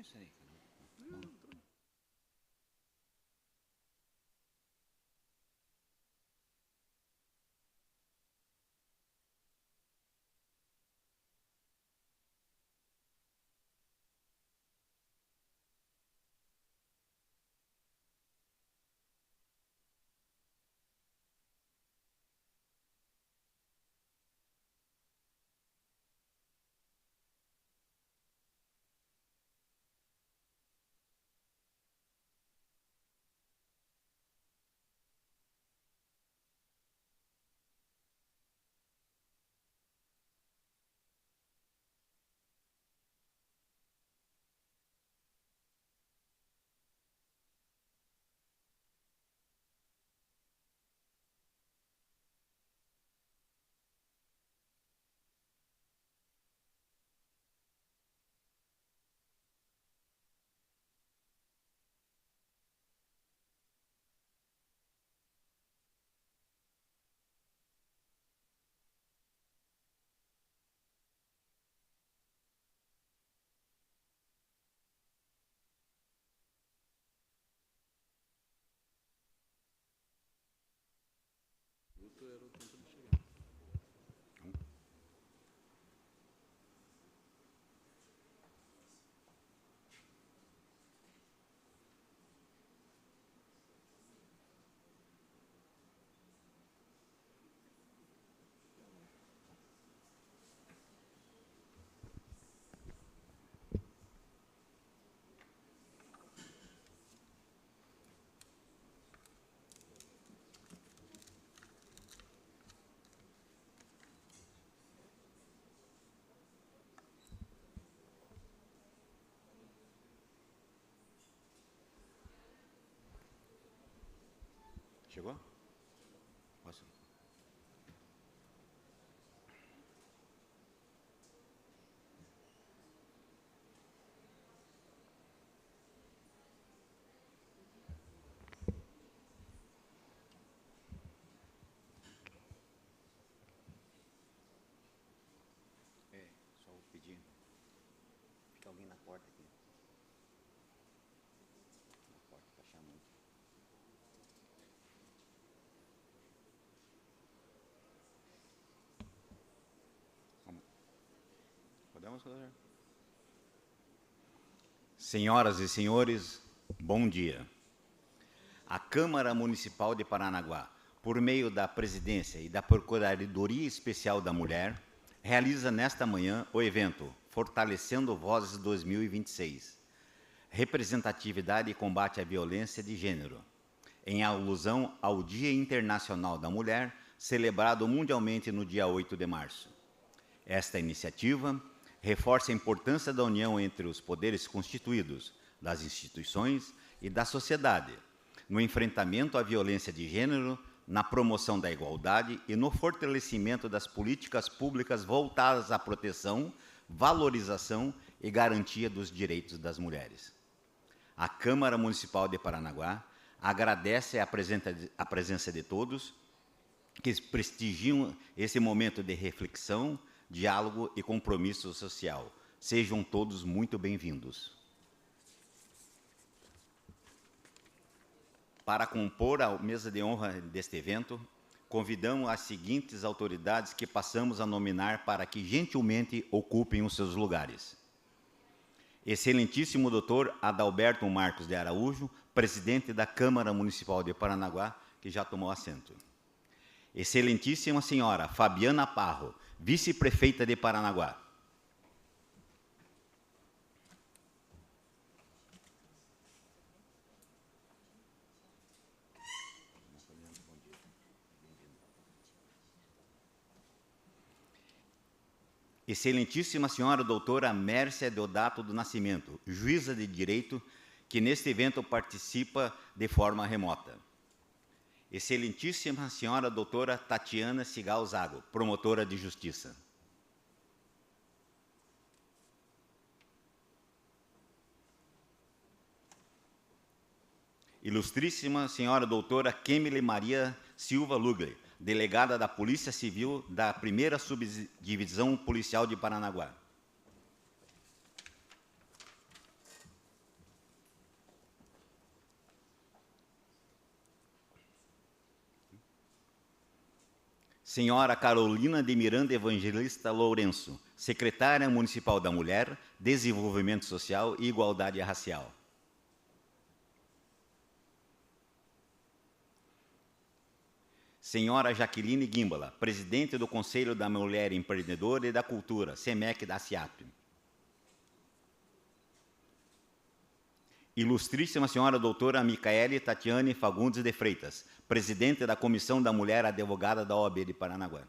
isso aí, cara. Chegou? Posso? É, só vou pedir. Fica alguém na porta aqui. Na porta, tá chamando. Vamos. Podemos, doutor? Senhoras e senhores, bom dia. A Câmara Municipal de Paranaguá, por meio da Presidência e da Procuradoria Especial da Mulher, realiza nesta manhã o evento Fortalecendo Vozes 2026, Representatividade e Combate à Violência de Gênero, em alusão ao Dia Internacional da Mulher, celebrado mundialmente no dia 8 de março. Esta iniciativa reforça a importância da união entre os poderes constituídos, das instituições e da sociedade, no enfrentamento à violência de gênero, na promoção da igualdade e no fortalecimento das políticas públicas voltadas à proteção, valorização e garantia dos direitos das mulheres. A Câmara Municipal de Paranaguá agradece a presença de todos que prestigiam esse momento de reflexão, diálogo e compromisso social. Sejam todos muito bem-vindos. Para compor a mesa de honra deste evento, convidamos as seguintes autoridades que passamos a nominar para que gentilmente ocupem os seus lugares. Excelentíssimo doutor Adalberto Marcos de Araújo, presidente da Câmara Municipal de Paranaguá, que já tomou assento. Excelentíssima senhora Fabiana Parro, vice-prefeita de Paranaguá. Excelentíssima senhora doutora Mércia Deodato do Nascimento, juíza de direito, que neste evento participa de forma remota. Excelentíssima senhora doutora Tatiana Cigal Zago, promotora de justiça. Ilustríssima senhora doutora Kemily Maria Silva Lugli, delegada da Polícia Civil da 1ª Subdivisão Policial de Paranaguá. Senhora Carolina de Miranda Evangelista Lourenço, Secretária Municipal da Mulher, Desenvolvimento Social e Igualdade Racial. Senhora Jaqueline Guimbala, Presidente do Conselho da Mulher Empreendedora e da Cultura, SEMEC da SIAP. Ilustríssima Senhora Doutora Micaele Tatiane Fagundes de Freitas, Presidente da Comissão da Mulher Advogada da OAB de Paranaguá.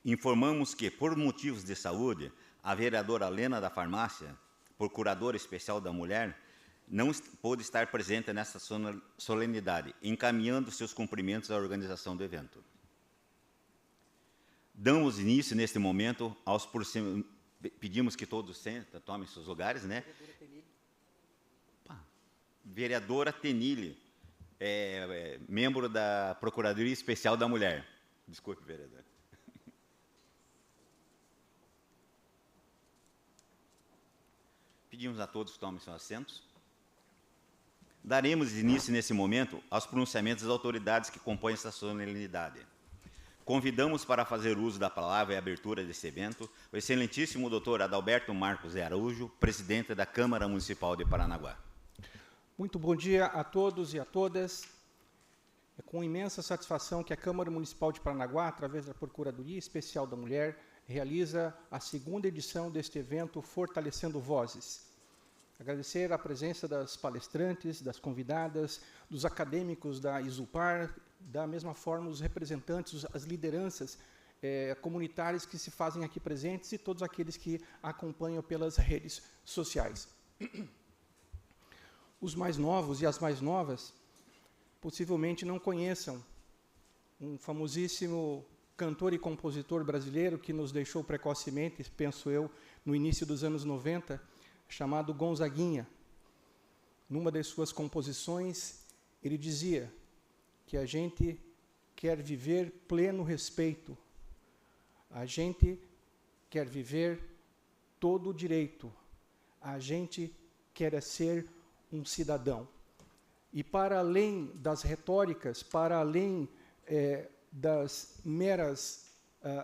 Informamos que, por motivos de saúde, a vereadora Lena da Farmácia, Procuradora Especial da Mulher, não pôde estar presente nesta solenidade, encaminhando seus cumprimentos à organização do evento. Damos início, neste momento, aos pedimos que todos tomem seus lugares, né? Vereadora Tenille, membro da Procuradoria Especial da Mulher. Desculpe, vereadora. Pedimos a todos que tomem seus assentos. Daremos início, nesse momento, aos pronunciamentos das autoridades que compõem esta solenidade. Convidamos para fazer uso da palavra e abertura desse evento o excelentíssimo doutor Adalberto Marcos de Araújo, presidente da Câmara Municipal de Paranaguá. Muito bom dia a todos e a todas. É com imensa satisfação que a Câmara Municipal de Paranaguá, através da Procuradoria Especial da Mulher, realiza a segunda edição deste evento Fortalecendo Vozes. Agradecer a presença das palestrantes, das convidadas, dos acadêmicos da ISUPAR, da mesma forma os representantes, as lideranças comunitárias que se fazem aqui presentes e todos aqueles que acompanham pelas redes sociais. Os mais novos e as mais novas possivelmente não conheçam um famosíssimo cantor e compositor brasileiro que nos deixou precocemente, penso eu, no início dos anos 90, chamado Gonzaguinha. Numa das suas composições, ele dizia que a gente quer viver pleno respeito, a gente quer viver todo o direito, a gente quer ser um cidadão. E para além das retóricas, para além das meras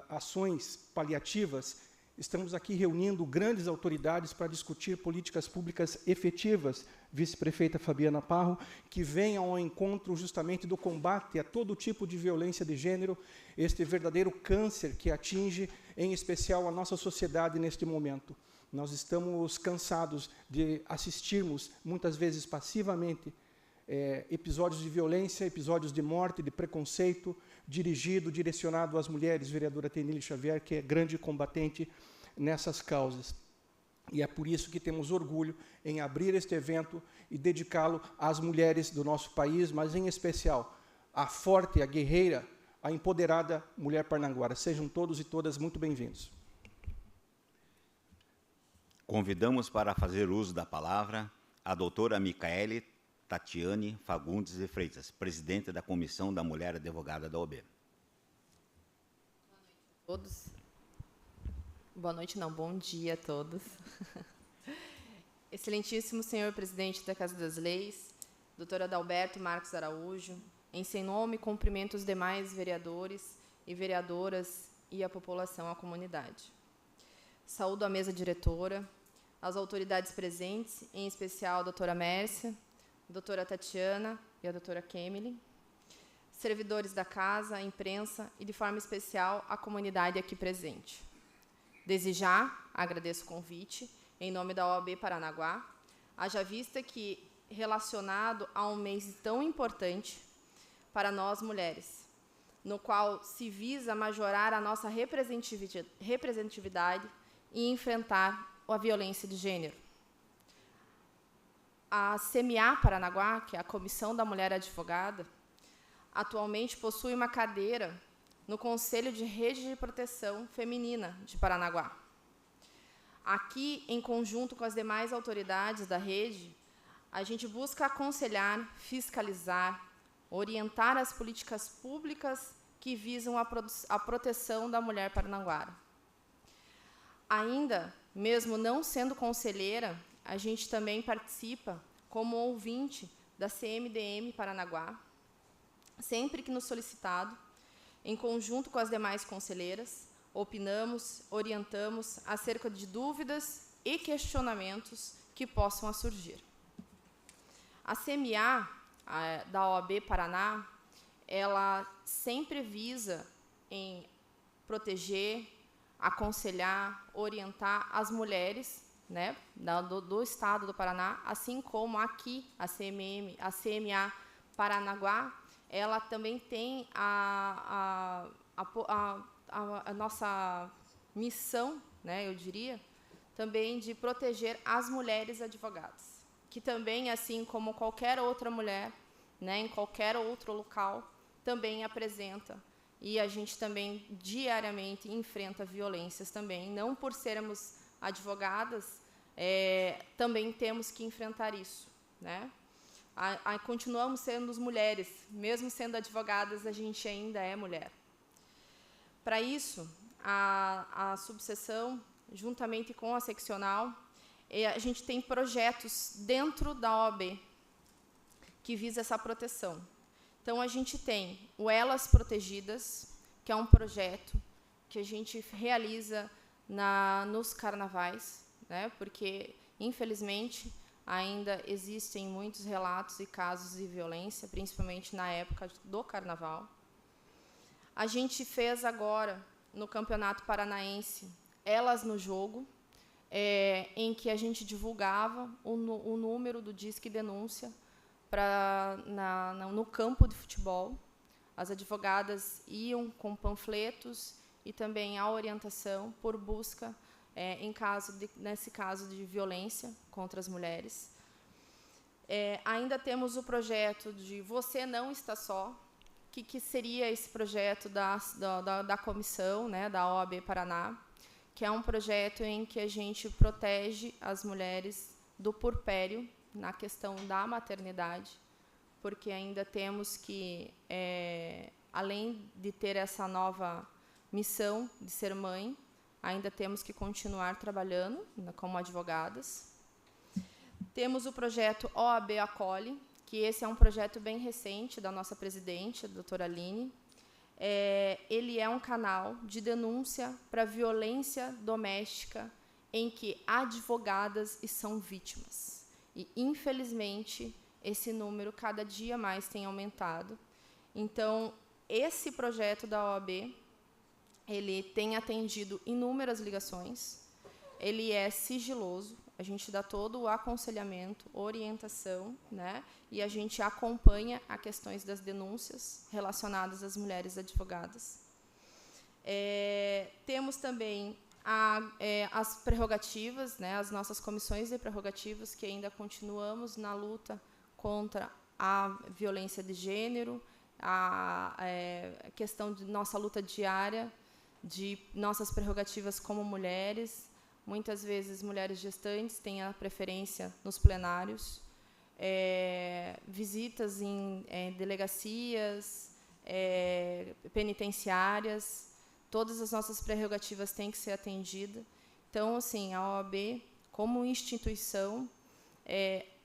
ações paliativas, estamos aqui reunindo grandes autoridades para discutir políticas públicas efetivas, vice-prefeita Fabiana Parro, que venham ao encontro justamente do combate a todo tipo de violência de gênero, este verdadeiro câncer que atinge, em especial, a nossa sociedade neste momento. Nós estamos cansados de assistirmos, muitas vezes passivamente, episódios de violência, episódios de morte, de preconceito, direcionado às mulheres, vereadora Tenille Xavier, que é grande combatente nessas causas. E é por isso que temos orgulho em abrir este evento e dedicá-lo às mulheres do nosso país, mas, em especial, à forte, à guerreira, à empoderada mulher parnanguara. Sejam todos e todas muito bem-vindos. Convidamos para fazer uso da palavra a doutora Micaele Tatiane Fagundes de Freitas, presidente da Comissão da Mulher Advogada da OAB. Boa noite a todos. Boa noite, não, bom dia a todos. Excelentíssimo senhor presidente da Casa das Leis, doutor Adalberto Marcos Araújo, em seu nome, cumprimento os demais vereadores e vereadoras e a população, a comunidade. Saúdo a mesa diretora, as autoridades presentes, em especial a doutora Mércia, a doutora Tatiana e a doutora Kemily, servidores da casa, a imprensa e, de forma especial, a comunidade aqui presente. Desde já, agradeço o convite, em nome da OAB Paranaguá, haja vista que, relacionado a um mês tão importante para nós mulheres, no qual se visa majorar a nossa representatividade e enfrentar a violência de gênero. A CMA Paranaguá, que é a Comissão da Mulher Advogada, atualmente possui uma cadeira no Conselho de Rede de Proteção Feminina de Paranaguá. Aqui, em conjunto com as demais autoridades da rede, a gente busca aconselhar, fiscalizar, orientar as políticas públicas que visam a proteção da mulher paranaguara. Ainda, mesmo não sendo conselheira, a gente também participa como ouvinte da CMDM Paranaguá, sempre que nos solicitado, em conjunto com as demais conselheiras, opinamos, orientamos acerca de dúvidas e questionamentos que possam surgir. A CMA da OAB Paraná, ela sempre visa em proteger, aconselhar, orientar as mulheres, né, do Estado do Paraná, assim como aqui a CMA Paranaguá, ela também tem a nossa missão, né, eu diria, também de proteger as mulheres advogadas, que também, assim como qualquer outra mulher, né, em qualquer outro local, também apresenta. E a gente também, diariamente, enfrenta violências também. Não por sermos advogadas, também temos que enfrentar isso, né? Continuamos sendo mulheres. Mesmo sendo advogadas, a gente ainda é mulher. Para isso, a subseção, juntamente com a seccional, a gente tem projetos dentro da OAB que visa essa proteção. Então, a gente tem o Elas Protegidas, que é um projeto que a gente realiza nos carnavais, né, porque, infelizmente, ainda existem muitos relatos e casos de violência, principalmente na época do carnaval. A gente fez agora, no Campeonato Paranaense, Elas no Jogo, em que a gente divulgava o número do Disque Denúncia no campo de futebol. As advogadas iam com panfletos e também a orientação por busca nesse caso de violência contra as mulheres. Ainda temos o projeto de Você Não Está Só. O que seria esse projeto da comissão, né, da OAB Paraná, que é um projeto em que a gente protege as mulheres do puerpério, na questão da maternidade, porque ainda temos que, além de ter essa nova missão de ser mãe, ainda temos que continuar trabalhando como advogadas. Temos o projeto OAB Acolhe, que esse é um projeto bem recente da nossa presidente, a doutora Aline. Ele é um canal de denúncia para violência doméstica em que advogadas são vítimas. E, infelizmente, esse número cada dia mais tem aumentado. Então, esse projeto da OAB, ele tem atendido inúmeras ligações, ele é sigiloso, a gente dá todo o aconselhamento, orientação, né, e a gente acompanha as questões das denúncias relacionadas às mulheres advogadas. Temos também as prerrogativas, né, as nossas comissões de prerrogativas, que ainda continuamos na luta contra a violência de gênero, a questão de nossa luta diária, de nossas prerrogativas como mulheres. Muitas vezes, mulheres gestantes têm a preferência nos plenários, visitas em delegacias, penitenciárias. Todas as nossas prerrogativas têm que ser atendidas. Então, assim, a OAB, como instituição,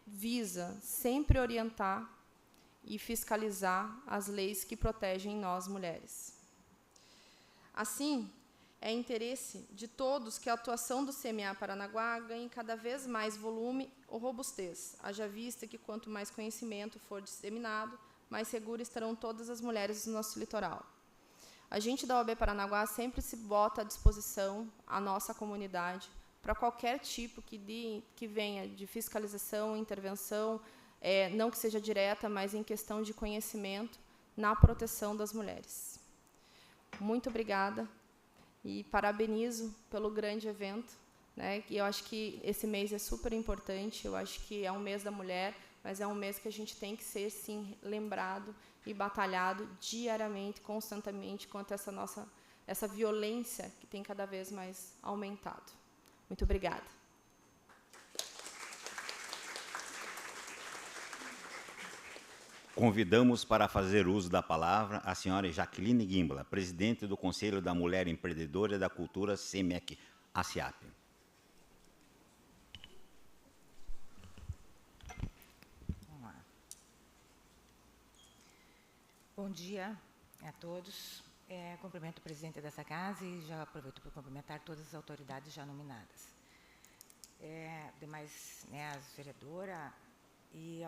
visa sempre orientar e fiscalizar as leis que protegem nós, mulheres. Assim, é interesse de todos que a atuação do CMA Paranaguá ganhe cada vez mais volume ou robustez, haja vista que quanto mais conhecimento for disseminado, mais seguras estarão todas as mulheres do nosso litoral. A gente da OAB Paranaguá sempre se bota à disposição, a nossa comunidade, para qualquer tipo que venha de fiscalização, intervenção, não que seja direta, mas em questão de conhecimento na proteção das mulheres. Muito obrigada e parabenizo pelo grande evento, né? E eu acho que esse mês é super importante, eu acho que é um mês da mulher, mas é um mês que a gente tem que ser, sim, lembrado e batalhado diariamente, constantemente, contra essa violência que tem cada vez mais aumentado. Muito obrigada. Convidamos para fazer uso da palavra a senhora Jaqueline Guimbala, presidente do Conselho da Mulher Empreendedora da Cultura, CEMEC. ASIAP. Vamos lá. Bom dia a todos. Cumprimento o presidente dessa casa e já aproveito para cumprimentar todas as autoridades já nominadas. Demais, né, as vereadoras e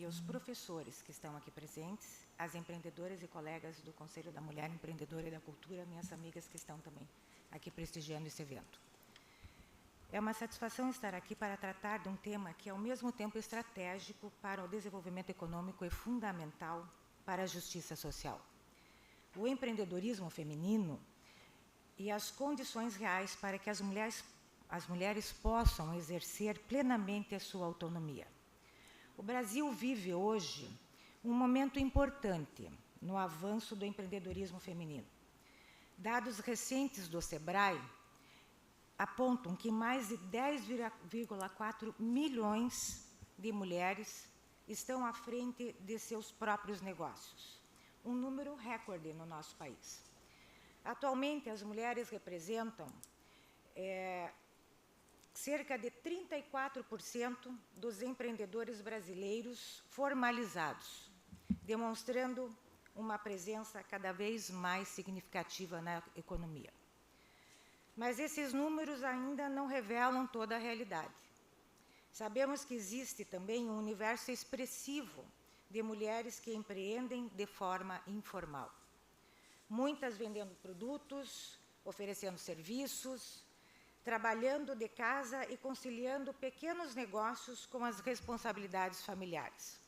os professores que estão aqui presentes, as empreendedoras e colegas do Conselho da Mulher Empreendedora e da Cultura, minhas amigas que estão também aqui prestigiando esse evento. É uma satisfação estar aqui para tratar de um tema que é, ao mesmo tempo, estratégico para o desenvolvimento econômico e fundamental para a justiça social. O empreendedorismo feminino e as condições reais para que as mulheres possam exercer plenamente a sua autonomia. O Brasil vive hoje um momento importante no avanço do empreendedorismo feminino. Dados recentes do SEBRAE apontam que mais de 10,4 milhões de mulheres estão à frente de seus próprios negócios, um número recorde no nosso país. Atualmente, as mulheres representam cerca de 34% dos empreendedores brasileiros formalizados, demonstrando uma presença cada vez mais significativa na economia. Mas esses números ainda não revelam toda a realidade. Sabemos que existe também um universo expressivo de mulheres que empreendem de forma informal. Muitas vendendo produtos, oferecendo serviços, trabalhando de casa e conciliando pequenos negócios com as responsabilidades familiares.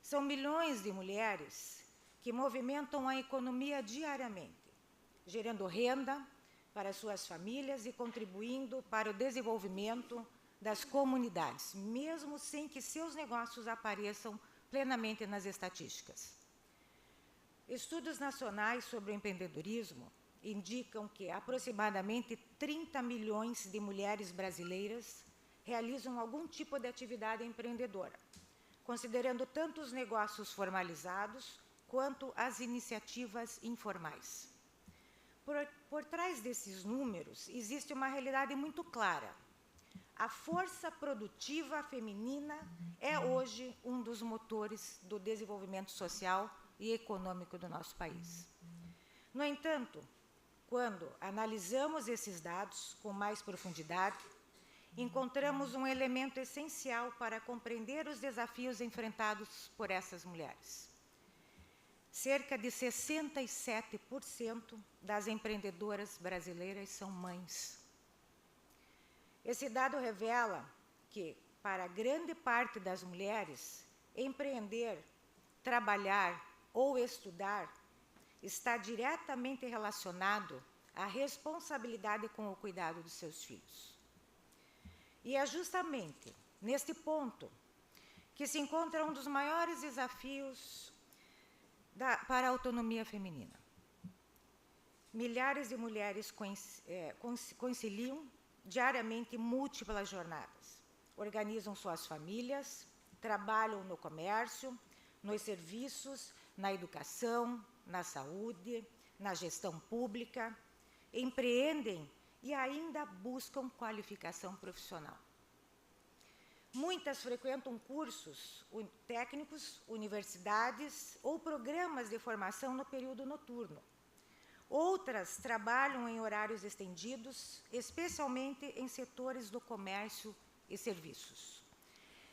São milhões de mulheres que movimentam a economia diariamente, gerando renda para suas famílias e contribuindo para o desenvolvimento das comunidades, mesmo sem que seus negócios apareçam plenamente nas estatísticas. Estudos nacionais sobre o empreendedorismo indicam que aproximadamente 30 milhões de mulheres brasileiras realizam algum tipo de atividade empreendedora, considerando tanto os negócios formalizados quanto as iniciativas informais. Por trás desses números, existe uma realidade muito clara. A força produtiva feminina é hoje um dos motores do desenvolvimento social e econômico do nosso país. No entanto, quando analisamos esses dados com mais profundidade, encontramos um elemento essencial para compreender os desafios enfrentados por essas mulheres. Cerca de 67% das empreendedoras brasileiras são mães. Esse dado revela que, para grande parte das mulheres, empreender, trabalhar ou estudar está diretamente relacionado à responsabilidade com o cuidado dos seus filhos. E é justamente neste ponto que se encontra um dos maiores desafios para a autonomia feminina. Milhares de mulheres conciliam diariamente múltiplas jornadas, organizam suas famílias, trabalham no comércio, nos serviços, na educação, na saúde, na gestão pública, empreendem e ainda buscam qualificação profissional. Muitas frequentam cursos técnicos, universidades ou programas de formação no período noturno. Outras trabalham em horários estendidos, especialmente em setores do comércio e serviços.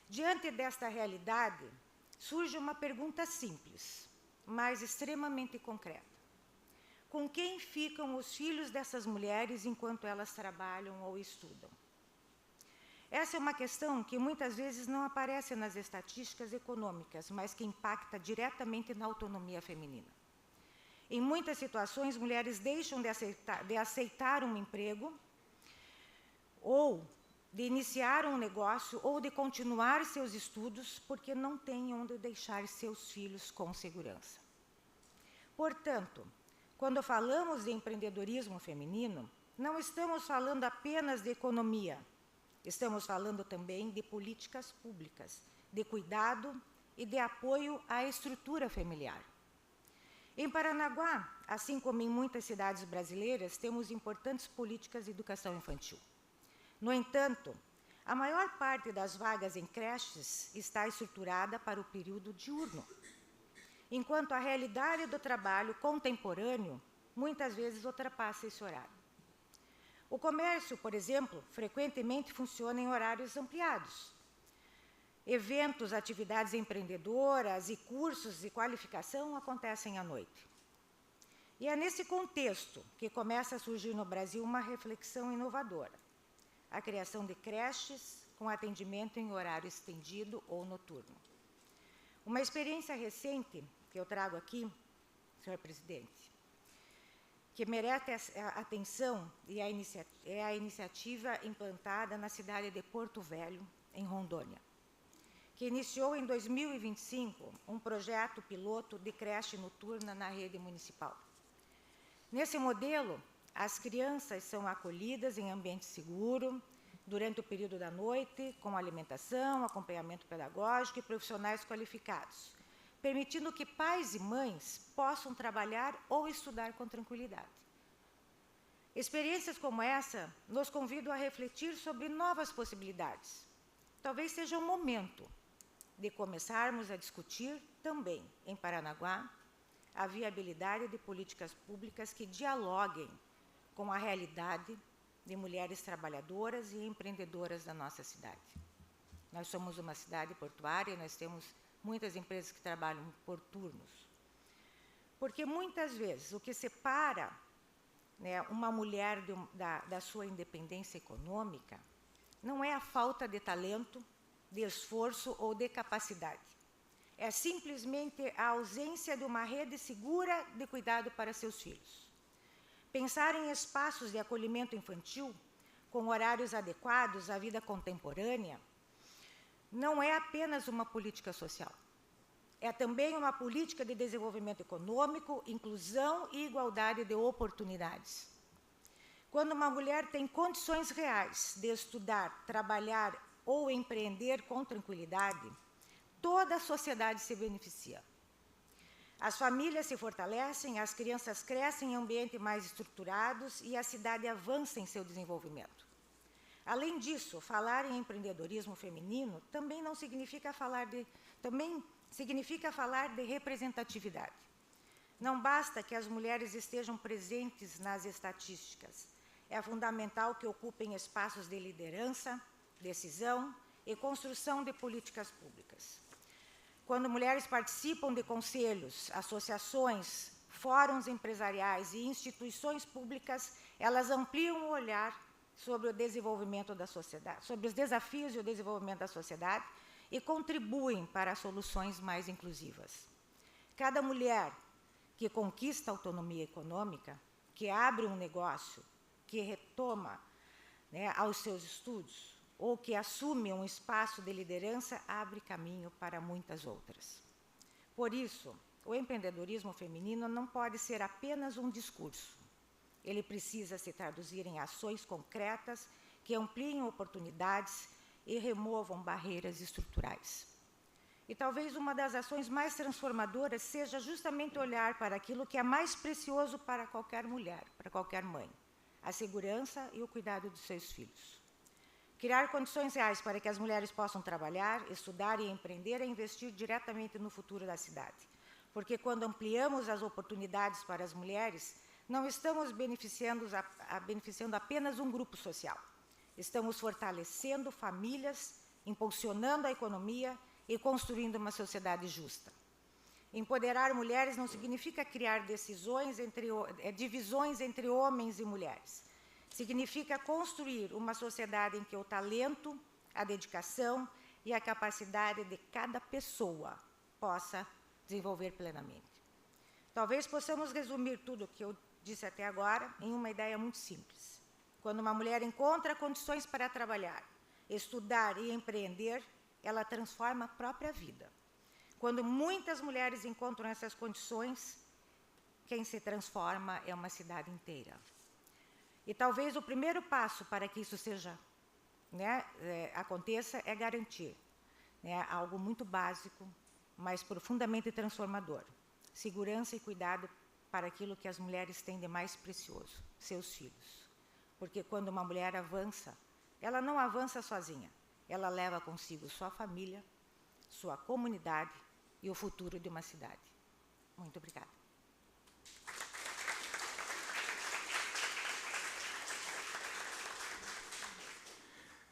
Diante desta realidade, surge uma pergunta simples, mas extremamente concreta. Com quem ficam os filhos dessas mulheres enquanto elas trabalham ou estudam? Essa é uma questão que muitas vezes não aparece nas estatísticas econômicas, mas que impacta diretamente na autonomia feminina. Em muitas situações, mulheres deixam de aceitar um emprego, ou de iniciar um negócio, ou de continuar seus estudos, porque não têm onde deixar seus filhos com segurança. Portanto, quando falamos de empreendedorismo feminino, não estamos falando apenas de economia, estamos falando também de políticas públicas, de cuidado e de apoio à estrutura familiar. Em Paranaguá, assim como em muitas cidades brasileiras, temos importantes políticas de educação infantil. No entanto, a maior parte das vagas em creches está estruturada para o período diurno, enquanto a realidade do trabalho contemporâneo muitas vezes ultrapassa esse horário. O comércio, por exemplo, frequentemente funciona em horários ampliados. Eventos, atividades empreendedoras e cursos de qualificação acontecem à noite. E é nesse contexto que começa a surgir no Brasil uma reflexão inovadora: a criação de creches com atendimento em horário estendido ou noturno. Uma experiência recente que eu trago aqui, senhor presidente, que merece a atenção é a iniciativa implantada na cidade de Porto Velho, em Rondônia, que iniciou em 2025 um projeto piloto de creche noturna na rede municipal. Nesse modelo, as crianças são acolhidas em ambiente seguro durante o período da noite, com alimentação, acompanhamento pedagógico e profissionais qualificados, permitindo que pais e mães possam trabalhar ou estudar com tranquilidade. Experiências como essa nos convidam a refletir sobre novas possibilidades. Talvez seja o momento de começarmos a discutir também, em Paranaguá, a viabilidade de políticas públicas que dialoguem com a realidade de mulheres trabalhadoras e empreendedoras da nossa cidade. Nós somos uma cidade portuária, nós temos muitas empresas que trabalham por turnos. Porque muitas vezes o que separa, né, uma mulher da sua independência econômica não é a falta de talento, de esforço ou de capacidade. É simplesmente a ausência de uma rede segura de cuidado para seus filhos. Pensar em espaços de acolhimento infantil com horários adequados à vida contemporânea não é apenas uma política social. É também uma política de desenvolvimento econômico, inclusão e igualdade de oportunidades. Quando uma mulher tem condições reais de estudar, trabalhar ou empreender com tranquilidade, toda a sociedade se beneficia. As famílias se fortalecem, as crianças crescem em ambientes mais estruturados e a cidade avança em seu desenvolvimento. Além disso, falar em empreendedorismo feminino também significa falar de representatividade. Não basta que as mulheres estejam presentes nas estatísticas. É fundamental que ocupem espaços de liderança, decisão e construção de políticas públicas. Quando mulheres participam de conselhos, associações, fóruns empresariais e instituições públicas, elas ampliam o olhar sobre o desenvolvimento da sociedade, sobre os desafios e o desenvolvimento da sociedade e contribuem para soluções mais inclusivas. Cada mulher que conquista autonomia econômica, que abre um negócio, que retoma, né, aos seus estudos, ou que assume um espaço de liderança, abre caminho para muitas outras. Por isso, o empreendedorismo feminino não pode ser apenas um discurso. Ele precisa se traduzir em ações concretas que ampliem oportunidades e removam barreiras estruturais. E talvez uma das ações mais transformadoras seja justamente olhar para aquilo que é mais precioso para qualquer mulher, para qualquer mãe: a segurança e o cuidado dos seus filhos. Criar condições reais para que as mulheres possam trabalhar, estudar e empreender é investir diretamente no futuro da cidade. Porque quando ampliamos as oportunidades para as mulheres, não estamos beneficiando apenas um grupo social. Estamos fortalecendo famílias, impulsionando a economia e construindo uma sociedade justa. Empoderar mulheres não significa criar divisões entre homens e mulheres. Significa construir uma sociedade em que o talento, a dedicação e a capacidade de cada pessoa possa desenvolver plenamente. Talvez possamos resumir tudo o que eu disse até agora em uma ideia muito simples. Quando uma mulher encontra condições para trabalhar, estudar e empreender, ela transforma a própria vida. Quando muitas mulheres encontram essas condições, quem se transforma é uma cidade inteira. E talvez o primeiro passo para que isso aconteça é garantir algo muito básico, mas profundamente transformador: segurança e cuidado para aquilo que as mulheres têm de mais precioso, seus filhos. Porque quando uma mulher avança, ela não avança sozinha, ela leva consigo sua família, sua comunidade e o futuro de uma cidade. Muito obrigada.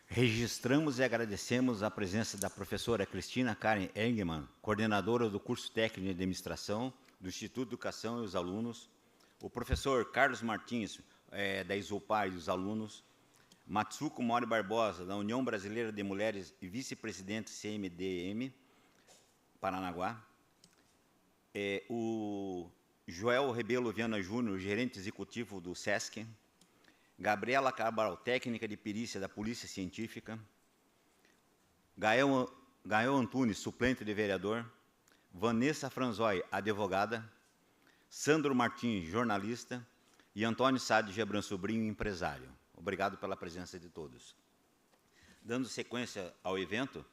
Registramos e agradecemos a presença da professora Cristina Karen Engman, coordenadora do curso técnico de administração do Instituto de Educação e os alunos, o professor Carlos Martins, da Isopar e os alunos, Matsuko Mori Barbosa, da União Brasileira de Mulheres e vice-presidente CMDM, Paranaguá, o Joel Rebelo Viana Júnior, gerente executivo do SESC, Gabriela Cabral, técnica de perícia da Polícia Científica, Gael Antunes, suplente de vereador, Vanessa Franzói, advogada, Sandro Martins, jornalista, e Antônio Sade Gebran Sobrinho, empresário. Obrigado pela presença de todos. Dando sequência ao evento,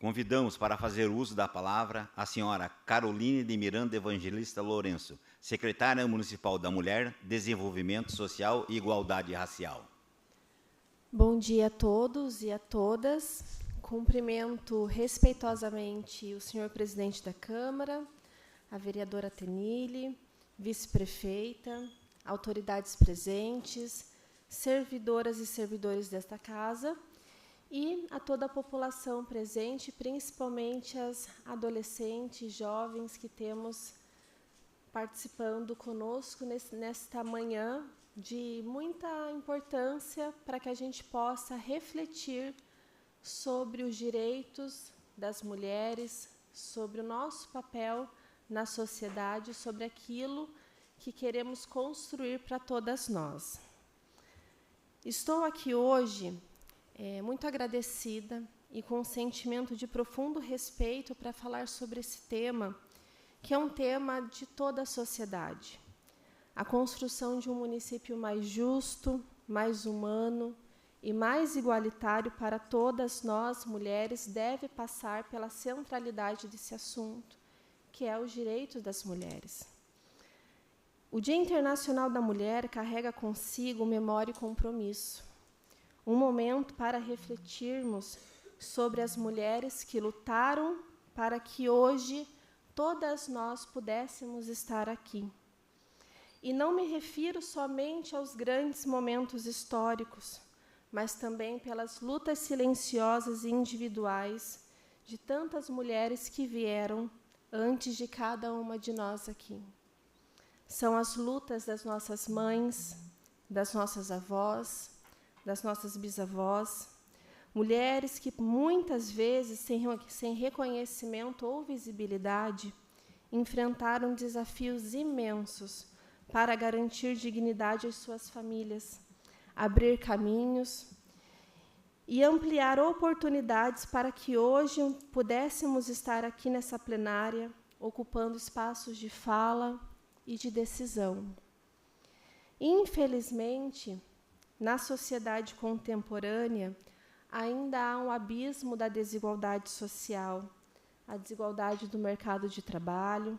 convidamos para fazer uso da palavra a senhora Caroline de Miranda Evangelista Lourenço, secretária municipal da Mulher, Desenvolvimento Social e Igualdade Racial. Bom dia a todos e a todas. Cumprimento respeitosamente o senhor presidente da Câmara, a vereadora Tenille, vice-prefeita, autoridades presentes, servidoras e servidores desta casa e a toda a população presente, principalmente as adolescentes, jovens que temos participando conosco nesta manhã de muita importância para que a gente possa refletir sobre os direitos das mulheres, sobre o nosso papel na sociedade, sobre aquilo que queremos construir para todas nós. Estou aqui hoje muito agradecida e com um sentimento de profundo respeito para falar sobre esse tema, que é um tema de toda a sociedade. A construção de um município mais justo, mais humano e mais igualitário para todas nós, mulheres, deve passar pela centralidade desse assunto, que é os direitos das mulheres. O Dia Internacional da Mulher carrega consigo memória e compromisso, um momento para refletirmos sobre as mulheres que lutaram para que hoje todas nós pudéssemos estar aqui. E não me refiro somente aos grandes momentos históricos, mas também pelas lutas silenciosas e individuais de tantas mulheres que vieram antes de cada uma de nós aqui. São as lutas das nossas mães, das nossas avós, das nossas bisavós, mulheres que muitas vezes, sem reconhecimento ou visibilidade, enfrentaram desafios imensos para garantir dignidade às suas famílias, abrir caminhos e ampliar oportunidades para que hoje pudéssemos estar aqui nessa plenária, ocupando espaços de fala e de decisão. Infelizmente, na sociedade contemporânea, ainda há um abismo da desigualdade social, a desigualdade do mercado de trabalho,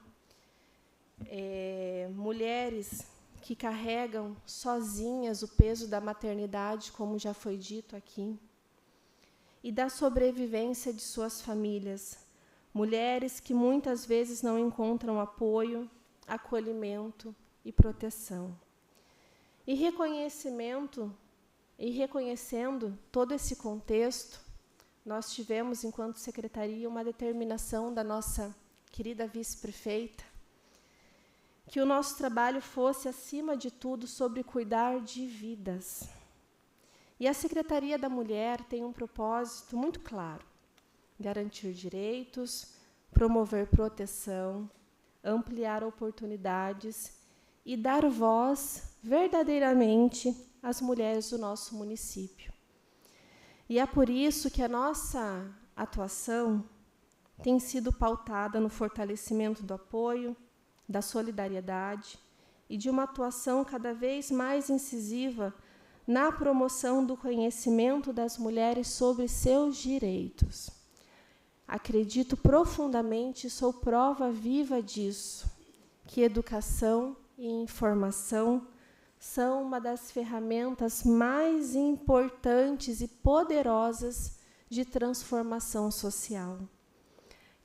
mulheres que carregam sozinhas o peso da maternidade, como já foi dito aqui, e da sobrevivência de suas famílias, mulheres que muitas vezes não encontram apoio, acolhimento e proteção. E reconhecendo todo esse contexto, nós tivemos, enquanto secretaria, uma determinação da nossa querida vice-prefeita, que o nosso trabalho fosse, acima de tudo, sobre cuidar de vidas. E a Secretaria da Mulher tem um propósito muito claro: garantir direitos, promover proteção, ampliar oportunidades e dar voz verdadeiramente às mulheres do nosso município. E é por isso que a nossa atuação tem sido pautada no fortalecimento do apoio, da solidariedade e de uma atuação cada vez mais incisiva na promoção do conhecimento das mulheres sobre seus direitos. Acredito profundamente, sou prova viva disso, que educação e informação são uma das ferramentas mais importantes e poderosas de transformação social.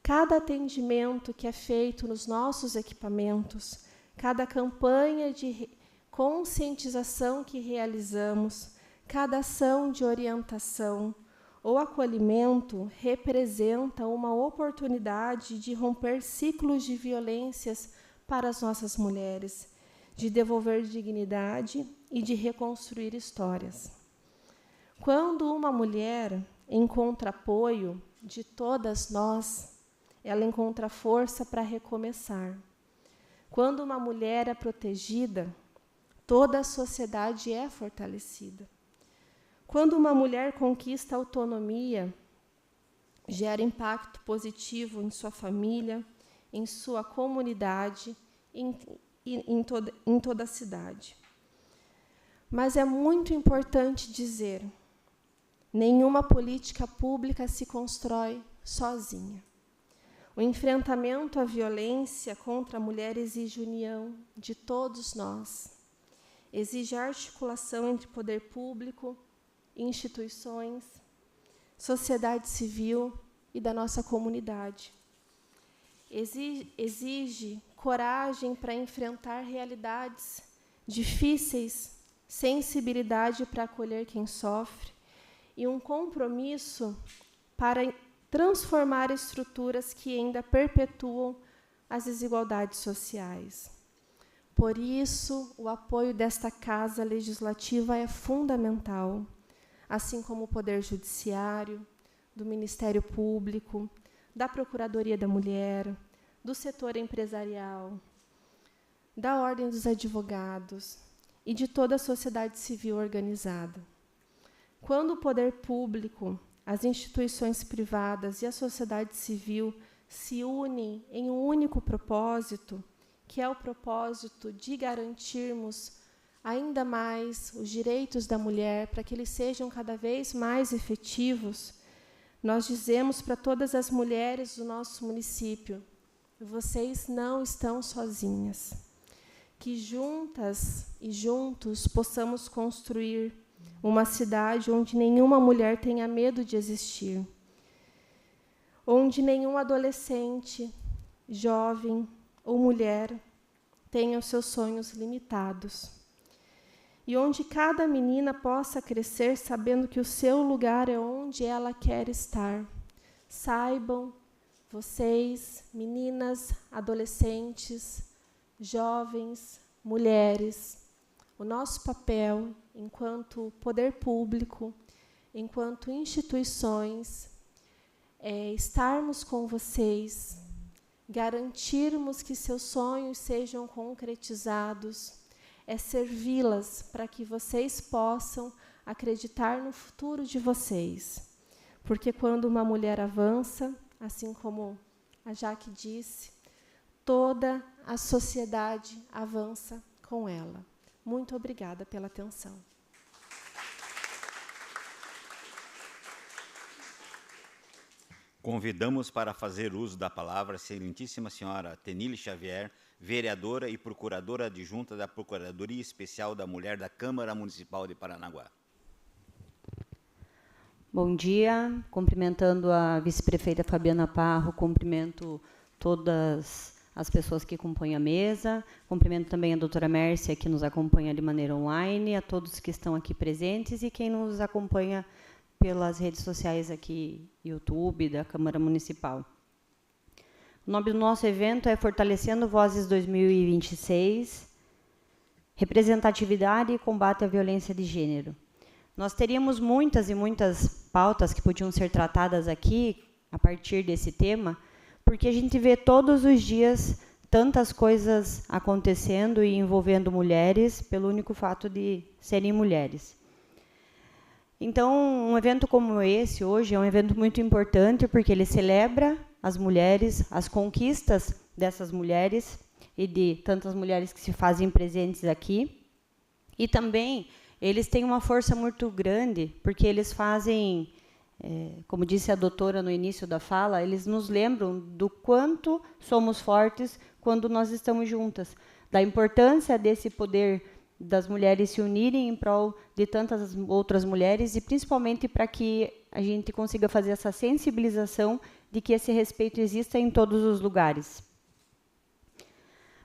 Cada atendimento que é feito nos nossos equipamentos, cada campanha de conscientização que realizamos, cada ação de orientação ou acolhimento representa uma oportunidade de romper ciclos de violências para as nossas mulheres, de devolver dignidade e de reconstruir histórias. Quando uma mulher encontra apoio de todas nós, ela encontra força para recomeçar. Quando uma mulher é protegida, toda a sociedade é fortalecida. Quando uma mulher conquista autonomia, gera impacto positivo em sua família, em sua comunidade, em toda a cidade. Mas é muito importante dizer, nenhuma política pública se constrói sozinha. O enfrentamento à violência contra a mulher exige união de todos nós. Exige articulação entre poder público, instituições, sociedade civil e da nossa comunidade. Exige coragem para enfrentar realidades difíceis, sensibilidade para acolher quem sofre e um compromisso para transformar estruturas que ainda perpetuam as desigualdades sociais. Por isso, o apoio desta Casa Legislativa é fundamental, assim como o Poder Judiciário, do Ministério Público, da Procuradoria da Mulher, do setor empresarial, da Ordem dos Advogados e de toda a sociedade civil organizada. Quando o poder público, as instituições privadas e a sociedade civil se unem em um único propósito, que é o propósito de garantirmos ainda mais os direitos da mulher, para que eles sejam cada vez mais efetivos, nós dizemos para todas as mulheres do nosso município, vocês não estão sozinhas. Que juntas e juntos possamos construir uma cidade onde nenhuma mulher tenha medo de existir, onde nenhum adolescente, jovem ou mulher tenha os seus sonhos limitados, e onde cada menina possa crescer sabendo que o seu lugar é onde ela quer estar. Saibam, vocês, meninas, adolescentes, jovens, mulheres, o nosso papel enquanto poder público, enquanto instituições, é estarmos com vocês, garantirmos que seus sonhos sejam concretizados, é servi-las para que vocês possam acreditar no futuro de vocês. Porque quando uma mulher avança, assim como a Jaque disse, toda a sociedade avança com ela. Muito obrigada pela atenção. Convidamos para fazer uso da palavra a excelentíssima senhora Tenille Xavier, vereadora e procuradora adjunta da Procuradoria Especial da Mulher da Câmara Municipal de Paranaguá. Bom dia, cumprimentando a vice-prefeita Fabiana Parro, cumprimento todas as pessoas que compõem a mesa, cumprimento também a doutora Mércia, que nos acompanha de maneira online, a todos que estão aqui presentes e quem nos acompanha pelas redes sociais aqui, YouTube, da Câmara Municipal. O nome do nosso evento é Fortalecendo Vozes 2026, Representatividade e Combate à Violência de Gênero. Nós teríamos muitas e muitas pautas que podiam ser tratadas aqui, a partir desse tema, porque a gente vê todos os dias tantas coisas acontecendo e envolvendo mulheres, pelo único fato de serem mulheres. Então, um evento como esse, hoje, é um evento muito importante, porque ele celebra as mulheres, as conquistas dessas mulheres, e de tantas mulheres que se fazem presentes aqui. E também, eles têm uma força muito grande, porque eles fazem como disse a doutora no início da fala, eles nos lembram do quanto somos fortes quando nós estamos juntas, da importância desse poder das mulheres se unirem em prol de tantas outras mulheres e principalmente para que a gente consiga fazer essa sensibilização de que esse respeito exista em todos os lugares.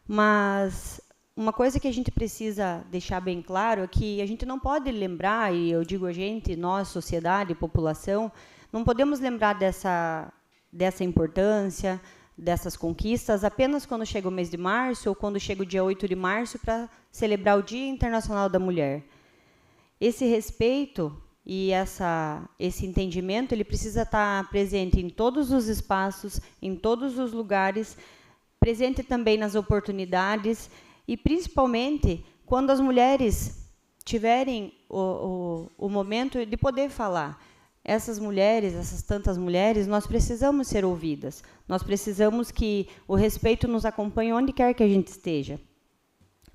Mas uma coisa que a gente precisa deixar bem claro é que a gente não pode lembrar, e eu digo a gente, nós, sociedade, população, não podemos lembrar dessa importância, dessas conquistas, apenas quando chega o mês de março ou quando chega o dia 8 de março para celebrar o Dia Internacional da Mulher. Esse respeito e esse entendimento, ele precisa estar presente em todos os espaços, em todos os lugares, presente também nas oportunidades e, principalmente, quando as mulheres tiverem o momento de poder falar. Essas mulheres, essas tantas mulheres, nós precisamos ser ouvidas. Nós precisamos que o respeito nos acompanhe onde quer que a gente esteja.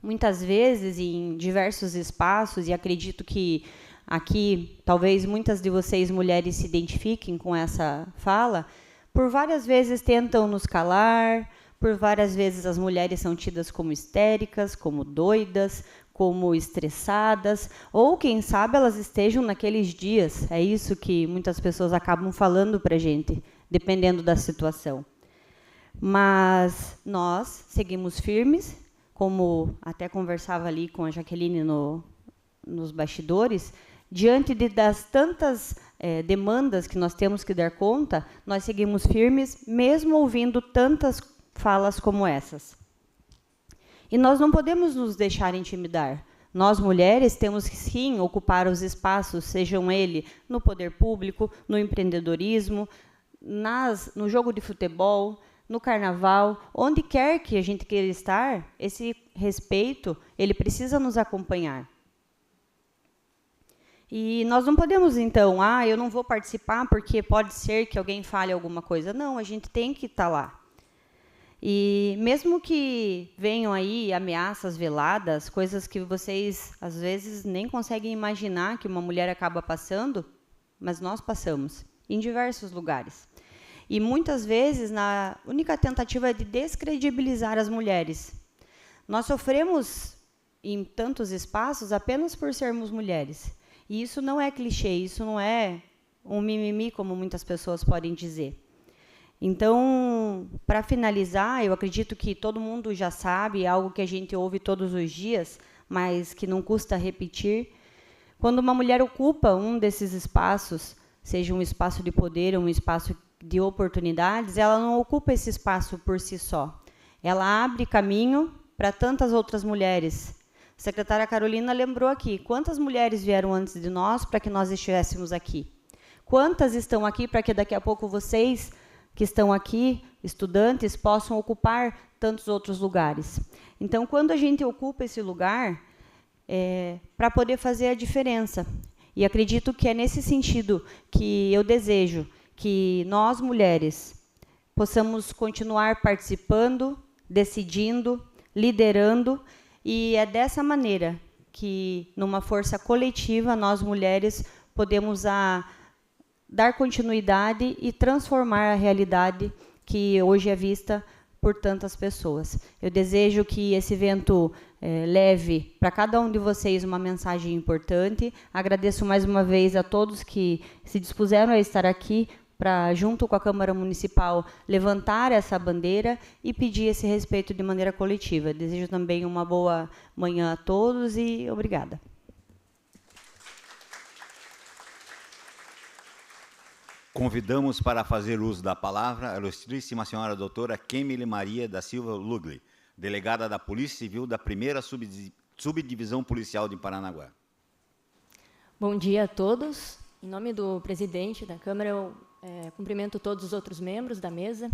Muitas vezes, em diversos espaços, e acredito que aqui, talvez muitas de vocês, mulheres, se identifiquem com essa fala, por várias vezes tentam nos calar, por várias vezes as mulheres são tidas como histéricas, como doidas, como estressadas, ou, quem sabe, elas estejam naqueles dias. É isso que muitas pessoas acabam falando para a gente, dependendo da situação. Mas nós seguimos firmes, como até conversava ali com a Jaqueline nos bastidores, diante das tantas demandas que nós temos que dar conta, nós seguimos firmes, mesmo ouvindo tantas falas como essas. E nós não podemos nos deixar intimidar. Nós, mulheres, temos que, sim, ocupar os espaços, sejam eles no poder público, no empreendedorismo, no jogo de futebol, no carnaval, onde quer que a gente queira estar, esse respeito, ele precisa nos acompanhar. E nós não podemos, então, eu não vou participar porque pode ser que alguém fale alguma coisa. Não, a gente tem que estar lá. E mesmo que venham aí ameaças veladas, coisas que vocês, às vezes, nem conseguem imaginar que uma mulher acaba passando, mas nós passamos, em diversos lugares. E, muitas vezes, na única tentativa de descredibilizar as mulheres. Nós sofremos em tantos espaços apenas por sermos mulheres. E isso não é clichê, isso não é um mimimi, como muitas pessoas podem dizer. Então, para finalizar, eu acredito que todo mundo já sabe, é algo que a gente ouve todos os dias, mas que não custa repetir. Quando uma mulher ocupa um desses espaços, seja um espaço de poder ou um espaço de oportunidades, ela não ocupa esse espaço por si só. Ela abre caminho para tantas outras mulheres. A secretária Carolina lembrou aqui, quantas mulheres vieram antes de nós para que nós estivéssemos aqui? Quantas estão aqui para que daqui a pouco vocês que estão aqui, estudantes, possam ocupar tantos outros lugares. Então, quando a gente ocupa esse lugar, para poder fazer a diferença. E acredito que é nesse sentido que eu desejo que nós, mulheres, possamos continuar participando, decidindo, liderando, e é dessa maneira que, numa força coletiva, nós, mulheres, podemos dar continuidade e transformar a realidade que hoje é vista por tantas pessoas. Eu desejo que esse evento leve para cada um de vocês uma mensagem importante. Agradeço mais uma vez a todos que se dispuseram a estar aqui para, junto com a Câmara Municipal, levantar essa bandeira e pedir esse respeito de maneira coletiva. Desejo também uma boa manhã a todos e obrigada. Convidamos para fazer uso da palavra a ilustríssima senhora doutora Kemily Maria da Silva Lugli, delegada da Polícia Civil da 1ª Subdivisão Policial de Paranaguá. Bom dia a todos. Em nome do presidente da Câmara, eu cumprimento todos os outros membros da mesa.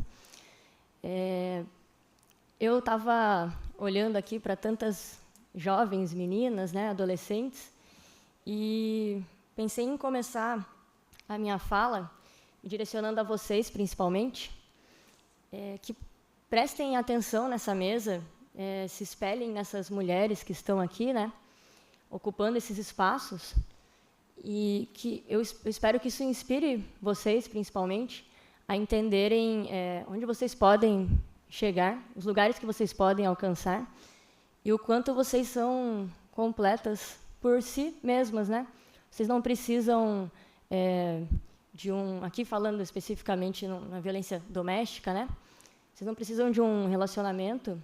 Eu estava olhando aqui para tantas jovens meninas, adolescentes, e pensei em começar a minha fala direcionando a vocês, principalmente, que prestem atenção nessa mesa, se espelhem nessas mulheres que estão aqui, ocupando esses espaços, e que eu espero que isso inspire vocês, principalmente, a entenderem onde vocês podem chegar, os lugares que vocês podem alcançar e o quanto vocês são completas por si mesmas, né? Vocês não precisam aqui falando especificamente na violência doméstica, né? Vocês não precisam de um relacionamento,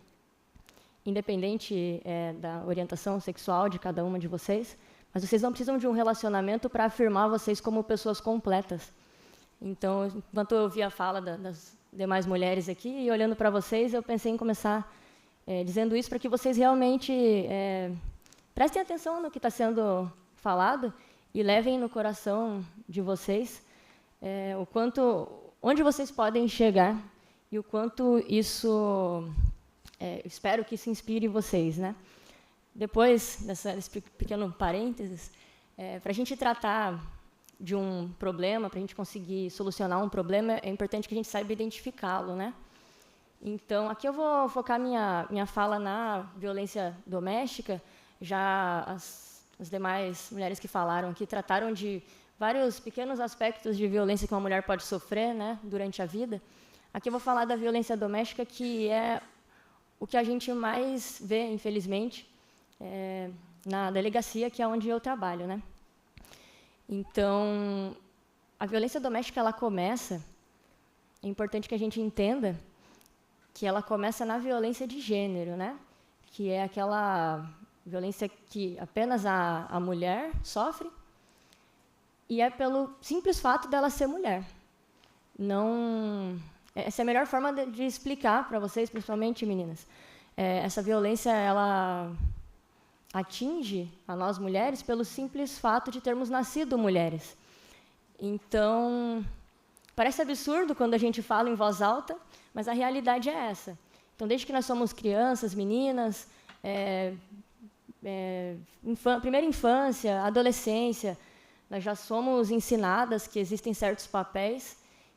independente da orientação sexual de cada uma de vocês, mas vocês não precisam de um relacionamento para afirmar vocês como pessoas completas. Então, enquanto eu ouvi a fala das demais mulheres aqui, e olhando para vocês, eu pensei em começar dizendo isso para que vocês realmente prestem atenção no que está sendo falado e levem no coração de vocês onde vocês podem chegar e o quanto isso, espero que isso inspire vocês, né? Depois desse pequeno parênteses, para a gente tratar de um problema, para a gente conseguir solucionar um problema, é importante que a gente saiba identificá-lo, né? Então, aqui eu vou focar minha fala na violência doméstica. Já as demais mulheres que falaram aqui trataram de vários pequenos aspectos de violência que uma mulher pode sofrer, né, durante a vida. Aqui eu vou falar da violência doméstica, que é o que a gente mais vê, infelizmente, na delegacia, que é onde eu trabalho, né? Então, a violência doméstica, ela começa, é importante que a gente entenda que ela começa na violência de gênero, né? Que é aquela violência que apenas a mulher sofre, e é pelo simples fato dela ser mulher. Essa é a melhor forma de explicar para vocês, principalmente meninas. Essa violência, ela atinge a nós mulheres pelo simples fato de termos nascido mulheres. Então, parece absurdo quando a gente fala em voz alta, mas a realidade é essa. Então, desde que nós somos crianças, meninas, primeira infância, adolescência, nós já somos ensinadas que existem certos papéis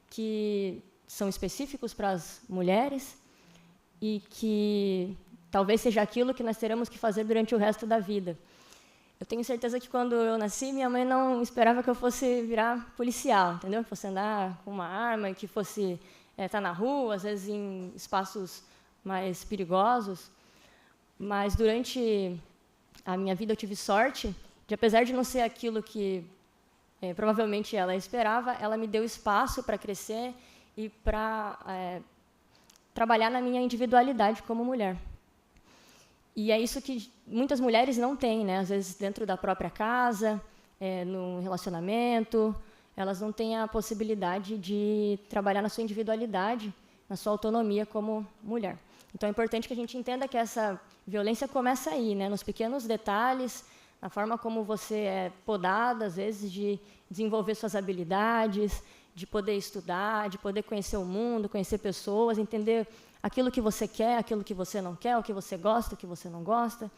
que são específicos para as mulheres e que talvez seja aquilo que nós teremos que fazer durante o resto da vida. Eu tenho certeza que quando eu nasci, minha mãe não esperava que eu fosse virar policial, entendeu? Que fosse andar com uma arma, que fosse estar na rua, às vezes em espaços mais perigosos. Mas durante a minha vida eu tive sorte de, apesar de não ser aquilo que provavelmente ela esperava, ela me deu espaço para crescer e para trabalhar na minha individualidade como mulher. E é isso que muitas mulheres não têm, né? Às vezes dentro da própria casa, no relacionamento, elas não têm a possibilidade de trabalhar na sua individualidade, na sua autonomia como mulher. Então é importante que a gente entenda que essa violência começa aí, né? Nos pequenos detalhes, na forma como você é podada, às vezes, de desenvolver suas habilidades, de poder estudar, de poder conhecer o mundo, conhecer pessoas, entender aquilo que você quer, aquilo que você não quer, o que você gosta, o que você não gosta, o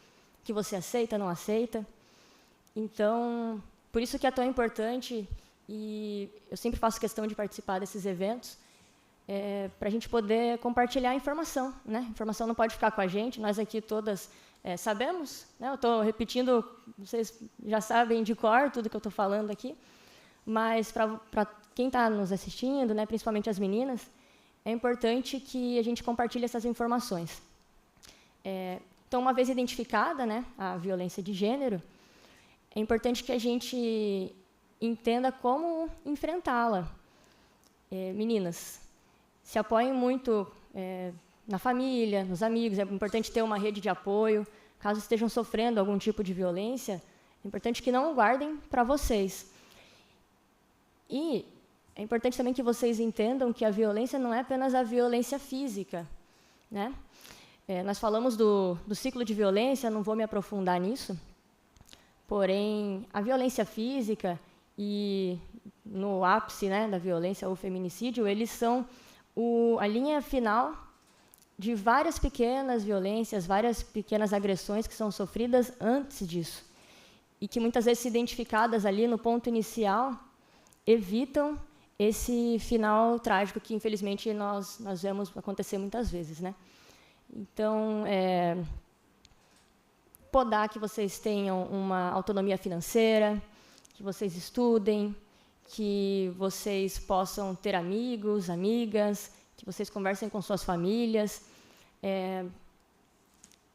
que você aceita, não aceita. Então, por isso que é tão importante, e eu sempre faço questão de participar desses eventos, para a gente poder compartilhar informação, né? A informação não pode ficar com a gente, nós aqui todas sabemos, né? Eu estou repetindo, vocês já sabem de cor tudo que eu estou falando aqui, mas para quem está nos assistindo, né, principalmente as meninas, é importante que a gente compartilhe essas informações. Então, uma vez identificada, né, a violência de gênero, é importante que a gente entenda como enfrentá-la. Meninas, se apoiem muito na família, nos amigos. É importante ter uma rede de apoio. Caso estejam sofrendo algum tipo de violência, é importante que não guardem para vocês. E é importante também que vocês entendam que a violência não é apenas a violência física, né? Nós falamos do ciclo de violência, não vou me aprofundar nisso, porém, a violência física e no ápice, né, da violência, o feminicídio, eles são a linha final de várias pequenas violências, várias pequenas agressões que são sofridas antes disso, e que muitas vezes, identificadas ali no ponto inicial, evitam esse final trágico que, infelizmente, nós vemos acontecer muitas vezes, né? Então, podar que vocês tenham uma autonomia financeira, que vocês estudem, que vocês possam ter amigos, amigas, que vocês conversem com suas famílias,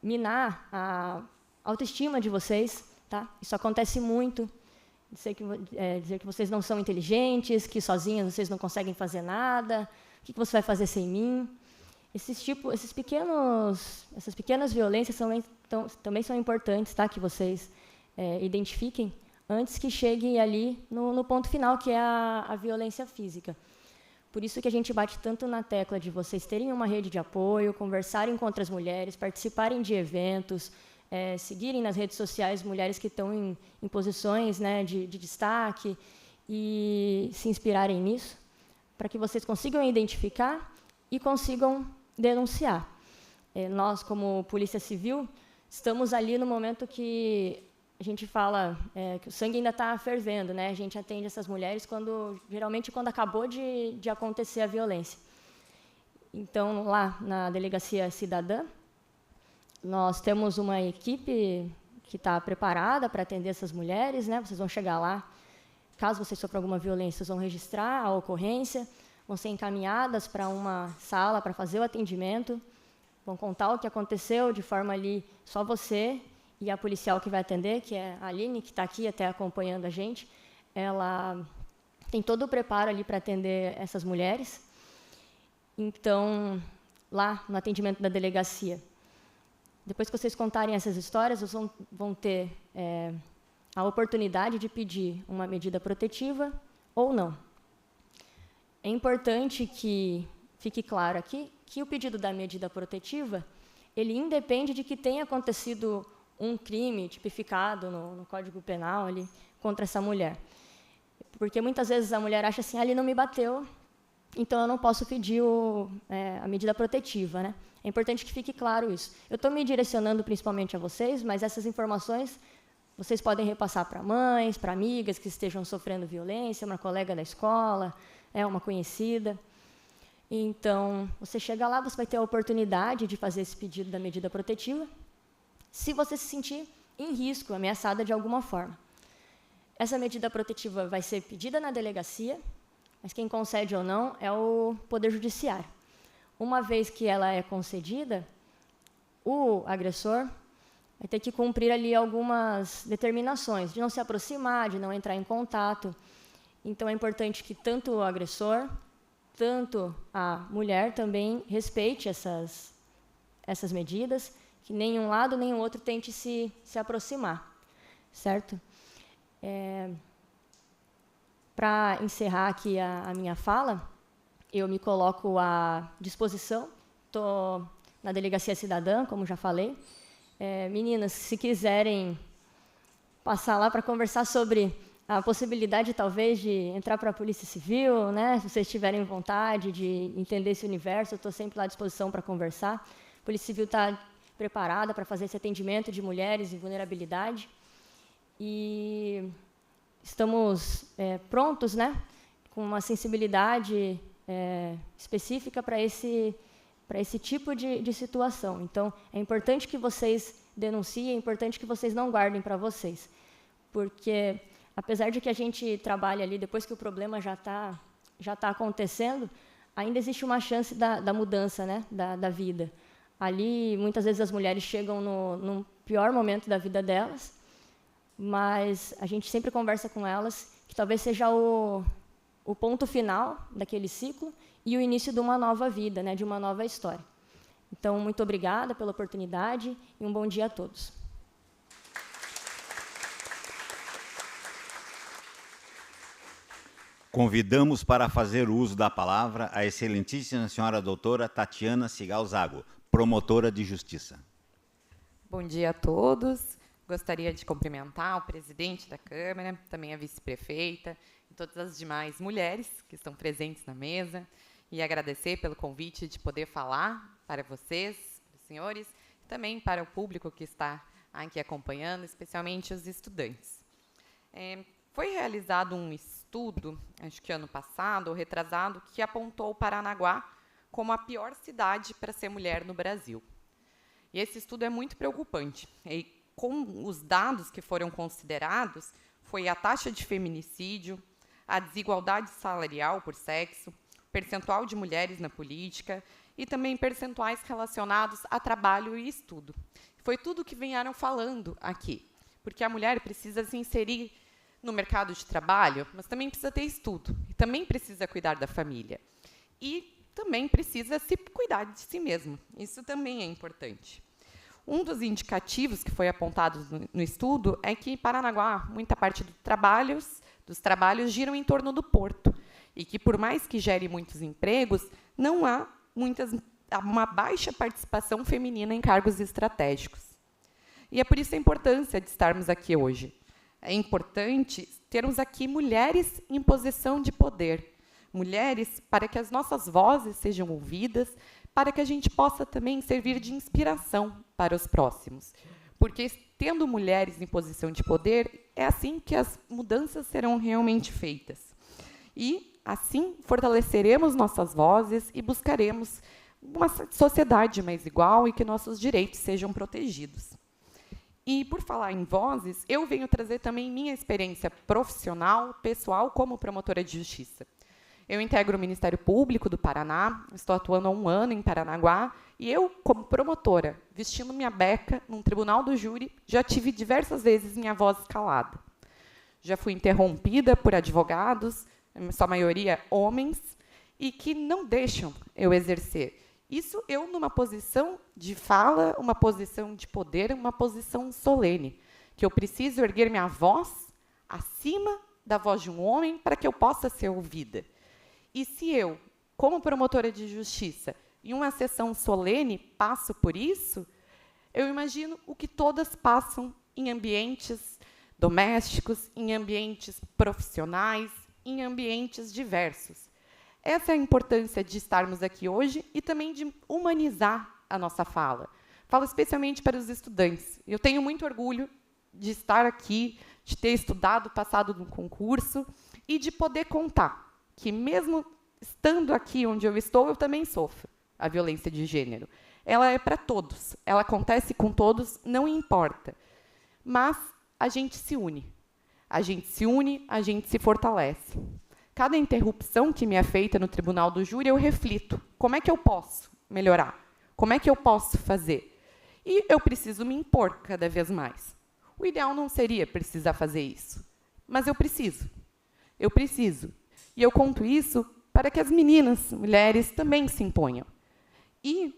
minar a autoestima de vocês, tá? Isso acontece muito, dizer que vocês não são inteligentes, que sozinhas vocês não conseguem fazer nada, o que você vai fazer sem mim? Essas pequenas violências também são importantes, tá? Que vocês identifiquem antes que chegue ali no ponto final, que é a violência física. Por isso que a gente bate tanto na tecla de vocês terem uma rede de apoio, conversarem com outras mulheres, participarem de eventos, seguirem nas redes sociais mulheres que estão em posições, né, de destaque e se inspirarem nisso, para que vocês consigam identificar e consigam denunciar. Nós, como Polícia Civil, estamos ali no momento que a gente fala que o sangue ainda está fervendo, né? A gente atende essas mulheres geralmente quando acabou de acontecer a violência. Então, lá na Delegacia Cidadã, nós temos uma equipe que está preparada para atender essas mulheres, né? Vocês vão chegar lá, caso vocês sofram alguma violência, vocês vão registrar a ocorrência, vão ser encaminhadas para uma sala para fazer o atendimento, vão contar o que aconteceu de forma ali só você e a policial que vai atender, que é a Aline, que está aqui até acompanhando a gente. Ela tem todo o preparo ali para atender essas mulheres. Então, lá no atendimento da delegacia, depois que vocês contarem essas histórias, vocês vão ter a oportunidade de pedir uma medida protetiva ou não. É importante que fique claro aqui que o pedido da medida protetiva, ele independe de que tenha acontecido um crime tipificado no Código Penal ali contra essa mulher. Porque muitas vezes a mulher acha assim, ele não me bateu, então eu não posso pedir a medida protetiva, né? É importante que fique claro isso. Eu estou me direcionando principalmente a vocês, mas essas informações vocês podem repassar para mães, para amigas que estejam sofrendo violência, uma colega da escola, uma conhecida. Então, você chega lá, você vai ter a oportunidade de fazer esse pedido da medida protetiva, se você se sentir em risco, ameaçada de alguma forma. Essa medida protetiva vai ser pedida na delegacia, mas quem concede ou não é o Poder Judiciário. Uma vez que ela é concedida, o agressor vai ter que cumprir ali algumas determinações, de não se aproximar, de não entrar em contato. Então, é importante que tanto o agressor, tanto a mulher também respeite essas medidas, que nem um lado nem o outro tente se aproximar, certo? Para encerrar aqui a minha fala, eu me coloco à disposição, estou na Delegacia Cidadã, como já falei. Meninas, se quiserem passar lá para conversar sobre a possibilidade, talvez, de entrar para a Polícia Civil, né? Se vocês tiverem vontade de entender esse universo, eu estou sempre lá à disposição para conversar. A Polícia Civil está preparada para fazer esse atendimento de mulheres em vulnerabilidade. E estamos prontos, né? Com uma sensibilidade específica para esse tipo de situação. Então, é importante que vocês denunciem, é importante que vocês não guardem para vocês. Porque, apesar de que a gente trabalha ali, depois que o problema já tá acontecendo, ainda existe uma chance da mudança, né, da vida. Ali, muitas vezes, as mulheres chegam no pior momento da vida delas, mas a gente sempre conversa com elas que talvez seja o ponto final daquele ciclo e o início de uma nova vida, né, de uma nova história. Então, muito obrigada pela oportunidade e um bom dia a todos. Convidamos para fazer uso da palavra a excelentíssima senhora doutora Tatiana Cigal Zago, promotora de justiça. Bom dia a todos. Gostaria de cumprimentar o presidente da Câmara, também a vice-prefeita e todas as demais mulheres que estão presentes na mesa e agradecer pelo convite de poder falar para vocês, para os senhores, e também para o público que está aqui acompanhando, especialmente os estudantes. Foi realizado um estudo, acho que ano passado ou retrasado, que apontou Paranaguá como a pior cidade para ser mulher no Brasil. E esse estudo é muito preocupante. E com os dados que foram considerados, foi a taxa de feminicídio, a desigualdade salarial por sexo, percentual de mulheres na política e também percentuais relacionados a trabalho e estudo. Foi tudo o que vieram falando aqui, porque a mulher precisa se inserir no mercado de trabalho, mas também precisa ter estudo, e também precisa cuidar da família. E também precisa se cuidar de si mesma. Isso também é importante. Um dos indicativos que foi apontado no estudo é que, em Paranaguá, muita parte dos trabalhos giram em torno do porto, e que, por mais que gere muitos empregos, não há uma baixa participação feminina em cargos estratégicos. E é por isso a importância de estarmos aqui hoje. É importante termos aqui mulheres em posição de poder, mulheres para que as nossas vozes sejam ouvidas, para que a gente possa também servir de inspiração para os próximos. Porque, tendo mulheres em posição de poder, é assim que as mudanças serão realmente feitas. E, assim, fortaleceremos nossas vozes e buscaremos uma sociedade mais igual e que nossos direitos sejam protegidos. E, por falar em vozes, eu venho trazer também minha experiência profissional, pessoal, como promotora de justiça. Eu integro o Ministério Público do Paraná, estou atuando há 1 ano em Paranaguá, e eu, como promotora, vestindo minha beca num tribunal do júri, já tive diversas vezes minha voz calada. Já fui interrompida por advogados, em sua maioria homens, e que não deixam eu exercer. Isso eu numa posição de fala, uma posição de poder, uma posição solene, que eu preciso erguer minha voz acima da voz de um homem para que eu possa ser ouvida. E se eu, como promotora de justiça, em uma sessão solene, passo por isso, eu imagino o que todas passam em ambientes domésticos, em ambientes profissionais, em ambientes diversos. Essa é a importância de estarmos aqui hoje e também de humanizar a nossa fala. Falo especialmente para os estudantes. Eu tenho muito orgulho de estar aqui, de ter estudado, passado no concurso e de poder contar que, mesmo estando aqui onde eu estou, eu também sofro a violência de gênero. Ela é para todos, ela acontece com todos, não importa. Mas a gente se une. A gente se une, a gente se fortalece. Cada interrupção que me é feita no tribunal do júri, eu reflito. Como é que eu posso melhorar? Como é que eu posso fazer? E eu preciso me impor cada vez mais. O ideal não seria precisar fazer isso, mas eu preciso. Eu preciso. E eu conto isso para que as meninas, mulheres, também se imponham. E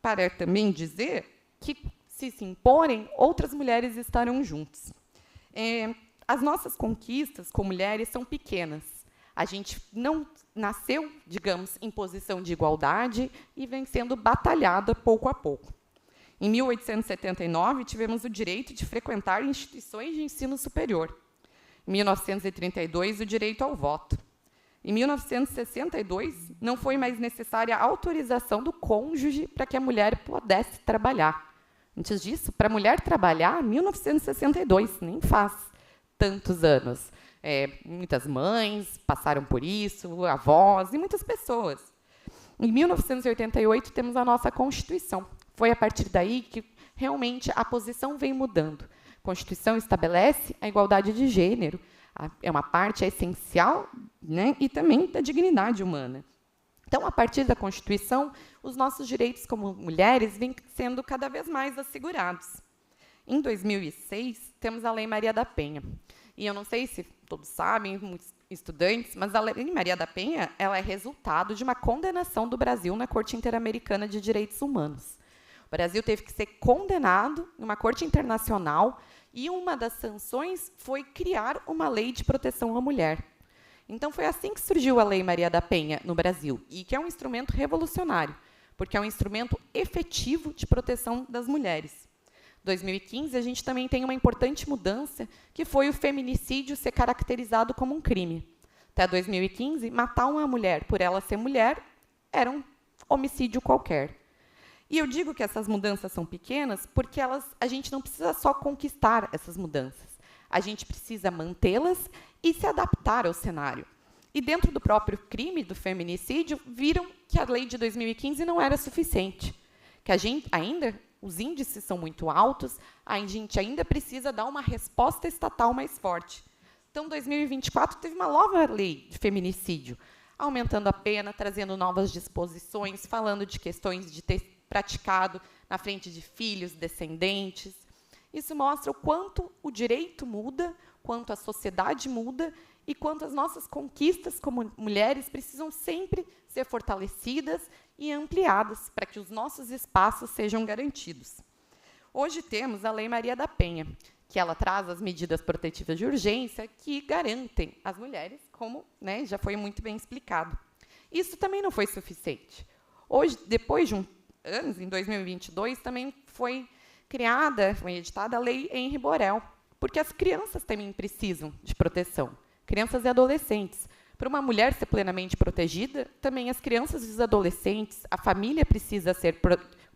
para também dizer que, se imporem, outras mulheres estarão juntos. As nossas conquistas como mulheres são pequenas. A gente não nasceu, digamos, em posição de igualdade e vem sendo batalhada pouco a pouco. Em 1879, tivemos o direito de frequentar instituições de ensino superior. Em 1932, o direito ao voto. Em 1962, não foi mais necessária a autorização do cônjuge para que a mulher pudesse trabalhar. Antes disso, para a mulher trabalhar, 1962, nem faz tantos anos. Muitas mães passaram por isso, avós e muitas pessoas. Em 1988, temos a nossa Constituição. Foi a partir daí que, realmente, a posição vem mudando. A Constituição estabelece a igualdade de gênero. É uma parte essencial, né, e também da dignidade humana. Então, a partir da Constituição, os nossos direitos como mulheres vêm sendo cada vez mais assegurados. Em 2006, temos a Lei Maria da Penha. E eu não sei se todos sabem, muitos estudantes, mas a Lei Maria da Penha ela é resultado de uma condenação do Brasil na Corte Interamericana de Direitos Humanos. O Brasil teve que ser condenado numa corte internacional e uma das sanções foi criar uma lei de proteção à mulher. Então, foi assim que surgiu a Lei Maria da Penha no Brasil, e que é um instrumento revolucionário, porque é um instrumento efetivo de proteção das mulheres. Em 2015, a gente também tem uma importante mudança, que foi o feminicídio ser caracterizado como um crime. Até 2015, matar uma mulher por ela ser mulher era um homicídio qualquer. E eu digo que essas mudanças são pequenas porque a gente não precisa só conquistar essas mudanças. A gente precisa mantê-las e se adaptar ao cenário. E, dentro do próprio crime do feminicídio, viram que a lei de 2015 não era suficiente, que a gente os índices são muito altos, a gente ainda precisa dar uma resposta estatal mais forte. Então, 2024 teve uma nova lei de feminicídio, aumentando a pena, trazendo novas disposições, falando de questões de ter praticado na frente de filhos, descendentes. Isso mostra o quanto o direito muda, quanto a sociedade muda e quanto as nossas conquistas como mulheres precisam sempre ser fortalecidas e ampliadas para que os nossos espaços sejam garantidos. Hoje temos a Lei Maria da Penha, que ela traz as medidas protetivas de urgência que garantem as mulheres, como, né, já foi muito bem explicado. Isso também não foi suficiente. Hoje, depois de anos, em 2022, também foi editada a Lei Henri Borel, porque as crianças também precisam de proteção, crianças e adolescentes. Para uma mulher ser plenamente protegida, também as crianças e os adolescentes, a família precisa ser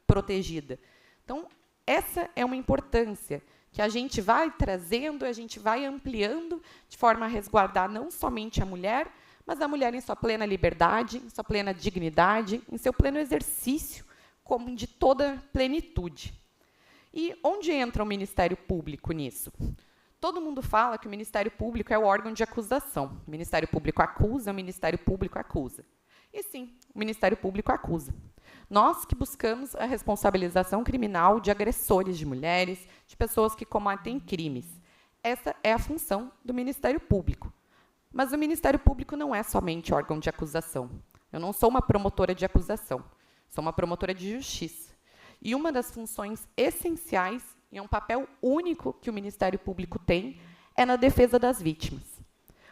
protegida. Então, essa é uma importância que a gente vai trazendo, a gente vai ampliando, de forma a resguardar não somente a mulher, mas a mulher em sua plena liberdade, em sua plena dignidade, em seu pleno exercício, como de toda plenitude. E onde entra o Ministério Público nisso? Todo mundo fala que o Ministério Público é o órgão de acusação. O Ministério Público acusa, o Ministério Público acusa. E sim, o Ministério Público acusa. Nós que buscamos a responsabilização criminal de agressores de mulheres, de pessoas que cometem crimes. Essa é a função do Ministério Público. Mas o Ministério Público não é somente órgão de acusação. Eu não sou uma promotora de acusação, sou uma promotora de justiça. E uma das funções essenciais, e é um papel único que o Ministério Público tem, é na defesa das vítimas.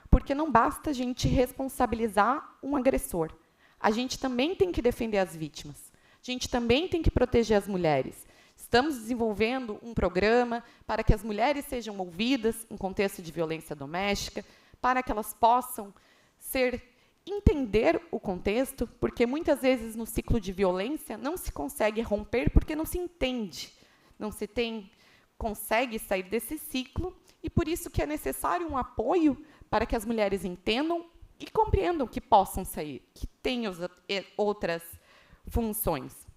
Porque não basta a gente responsabilizar um agressor. A gente também tem que defender as vítimas. A gente também tem que proteger as mulheres. Estamos desenvolvendo um programa para que as mulheres sejam ouvidas em contexto de violência doméstica, para que elas possam entender o contexto, porque muitas vezes no ciclo de violência não se consegue romper porque não se entende, não se consegue sair desse ciclo, e por isso que é necessário um apoio para que as mulheres entendam e compreendam que possam sair, que tenham outras funções.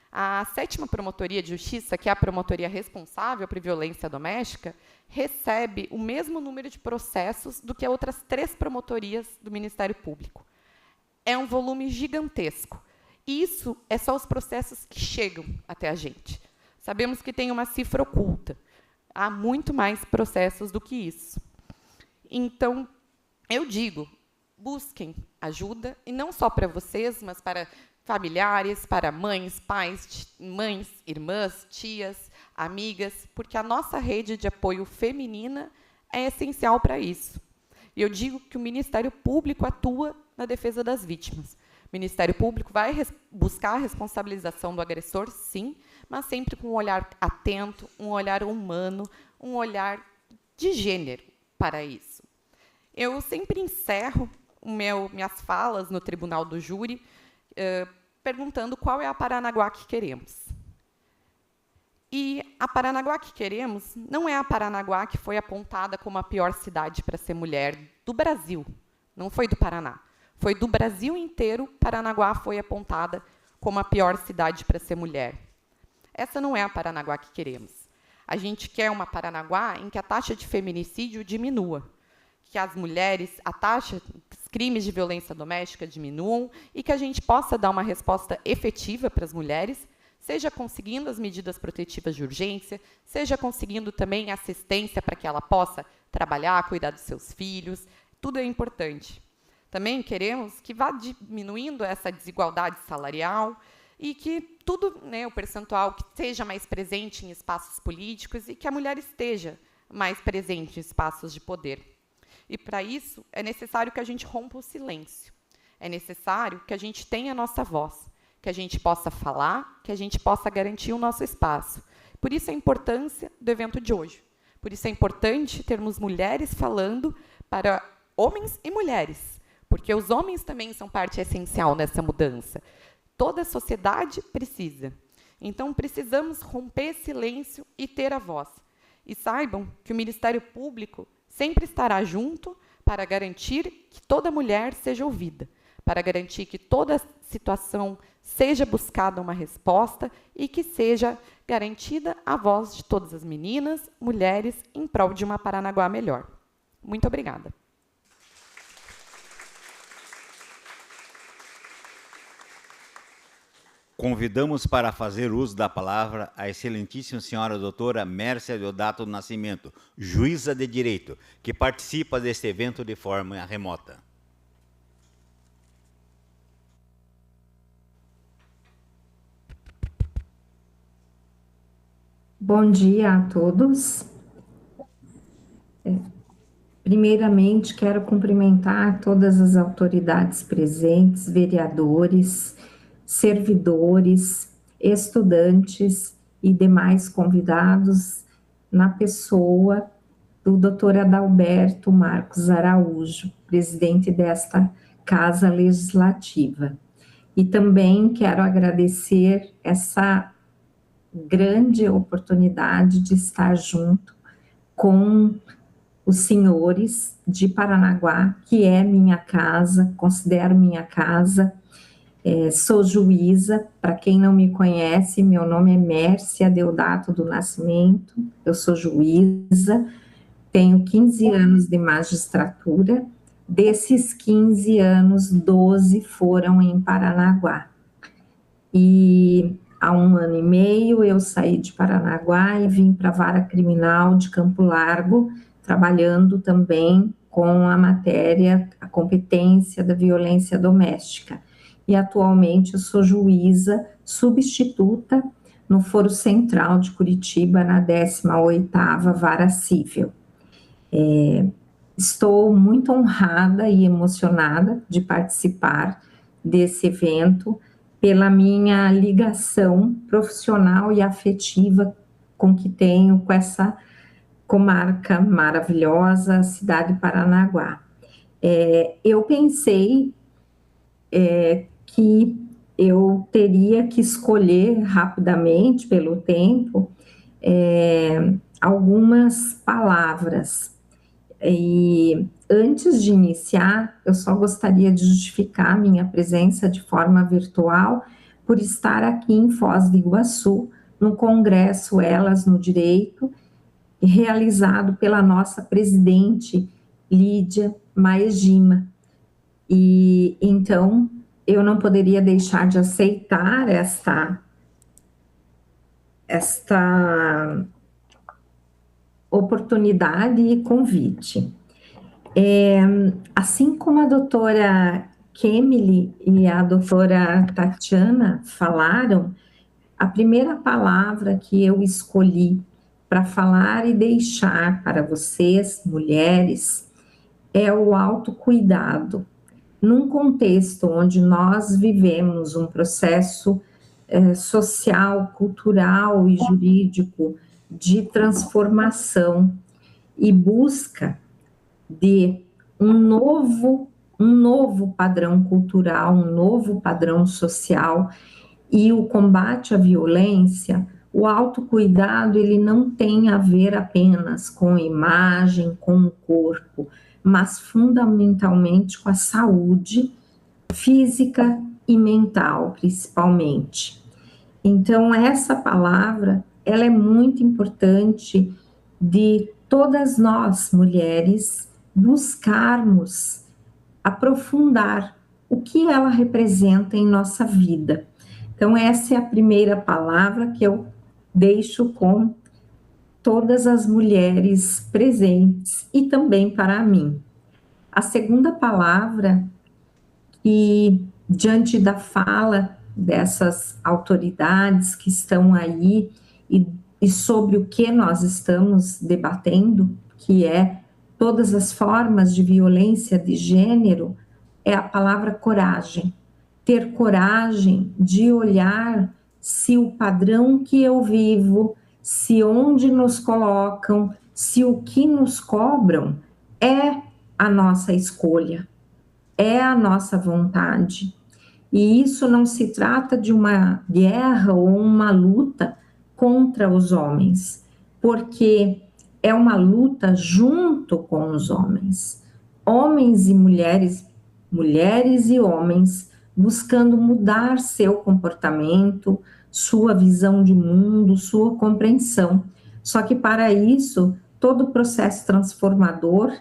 A 7ª Promotoria de Justiça, que é a promotoria responsável por violência doméstica, recebe o mesmo número de processos do que outras 3 promotorias do Ministério Público. É um volume gigantesco. Isso é só os processos que chegam até a gente. Sabemos que tem uma cifra oculta. Há muito mais processos do que isso. Então, eu digo, busquem ajuda, e não só para vocês, mas para familiares, para mães, pais, mães, irmãs, tias, amigas, porque a nossa rede de apoio feminina é essencial para isso. E eu digo que o Ministério Público atua na defesa das vítimas. O Ministério Público vai buscar a responsabilização do agressor, sim, mas sempre com um olhar atento, um olhar humano, um olhar de gênero para isso. Eu sempre encerro minhas falas no Tribunal do Júri perguntando qual é a Paranaguá que queremos. E a Paranaguá que queremos não é a Paranaguá que foi apontada como a pior cidade para ser mulher do Brasil. Não foi do Paraná. Foi do Brasil inteiro, Paranaguá foi apontada como a pior cidade para ser mulher. Essa não é a Paranaguá que queremos. A gente quer uma Paranaguá em que a taxa de feminicídio diminua, que as mulheres, a taxa dos crimes de violência doméstica diminuam e que a gente possa dar uma resposta efetiva para as mulheres, seja conseguindo as medidas protetivas de urgência, seja conseguindo também assistência para que ela possa trabalhar, cuidar dos seus filhos. Tudo é importante. Também queremos que vá diminuindo essa desigualdade salarial e que tudo, né, o percentual que seja mais presente em espaços políticos e que a mulher esteja mais presente em espaços de poder. E, para isso, é necessário que a gente rompa o silêncio. É necessário que a gente tenha a nossa voz, que a gente possa falar, que a gente possa garantir o nosso espaço. Por isso a importância do evento de hoje. Por isso é importante termos mulheres falando para homens e mulheres, porque os homens também são parte essencial nessa mudança. Toda a sociedade precisa. Então, precisamos romper silêncio e ter a voz. E saibam que o Ministério Público sempre estará junto para garantir que toda mulher seja ouvida, para garantir que toda situação seja buscada uma resposta e que seja garantida a voz de todas as meninas, mulheres, em prol de uma Paranaguá melhor. Muito obrigada. Convidamos para fazer uso da palavra a excelentíssima senhora doutora Mércia Deodato do Nascimento, juíza de direito, que participa deste evento de forma remota. Bom dia a todos. Primeiramente, quero cumprimentar todas as autoridades presentes, vereadores, servidores, estudantes e demais convidados, na pessoa do Dr. Adalberto Marcos Araújo, presidente desta Casa Legislativa. E também quero agradecer essa grande oportunidade de estar junto com os senhores de Paranaguá, que é minha casa, considero minha casa. Sou juíza, para quem não me conhece, meu nome é Mércia Deodato do Nascimento, eu sou juíza, tenho 15 anos de magistratura, desses 15 anos, 12 foram em Paranaguá. E há 1 ano e meio eu saí de Paranaguá e vim para a Vara Criminal de Campo Largo, trabalhando também com a matéria, a competência da violência doméstica. E atualmente eu sou juíza substituta no Foro Central de Curitiba, na 18ª Vara Cível. Estou muito honrada e emocionada de participar desse evento pela minha ligação profissional e afetiva com que tenho com essa comarca maravilhosa, cidade de Paranaguá. Eu pensei que eu teria que escolher rapidamente, pelo tempo, algumas palavras. E antes de iniciar, eu só gostaria de justificar minha presença de forma virtual por estar aqui em Foz do Iguaçu, no Congresso Elas no Direito, realizado pela nossa presidente, Lídia Maegima. E então, eu não poderia deixar de aceitar esta oportunidade e convite. Assim como a doutora Kemily e a doutora Tatiana falaram, a primeira palavra que eu escolhi para falar e deixar para vocês, mulheres, é o autocuidado. Num contexto onde nós vivemos um processo social, cultural e jurídico de transformação e busca de um novo padrão cultural, um novo padrão social e o combate à violência, o autocuidado ele não tem a ver apenas com imagem, com o corpo, mas fundamentalmente com a saúde física e mental, principalmente. Então, essa palavra, ela é muito importante de todas nós, mulheres, buscarmos aprofundar o que ela representa em nossa vida. Então, essa é a primeira palavra que eu deixo com todas as mulheres presentes e também para mim. A segunda palavra, e diante da fala dessas autoridades que estão aí e sobre o que nós estamos debatendo, que é todas as formas de violência de gênero, é a palavra coragem. Ter coragem de olhar se o padrão que eu vivo, se onde nos colocam, se o que nos cobram é a nossa escolha, é a nossa vontade. E isso não se trata de uma guerra ou uma luta contra os homens, porque é uma luta junto com os homens. Homens e mulheres, mulheres e homens, buscando mudar seu comportamento, sua visão de mundo, sua compreensão. Só que para isso, todo o processo transformador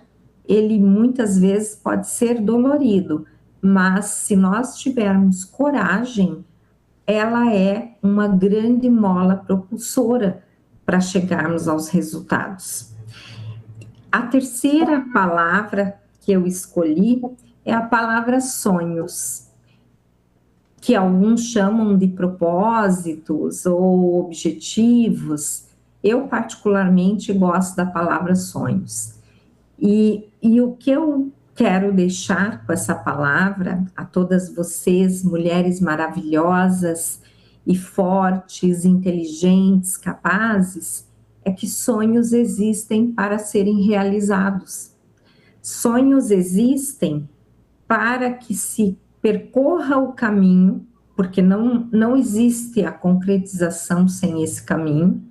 ele muitas vezes pode ser dolorido, mas se nós tivermos coragem, ela é uma grande mola propulsora para chegarmos aos resultados. A terceira palavra que eu escolhi é a palavra sonhos, que alguns chamam de propósitos ou objetivos. Eu, particularmente, gosto da palavra sonhos. E o que eu quero deixar com essa palavra a todas vocês, mulheres maravilhosas e fortes, inteligentes, capazes, é que sonhos existem para serem realizados. Sonhos existem para que se percorra o caminho, porque não existe a concretização sem esse caminho,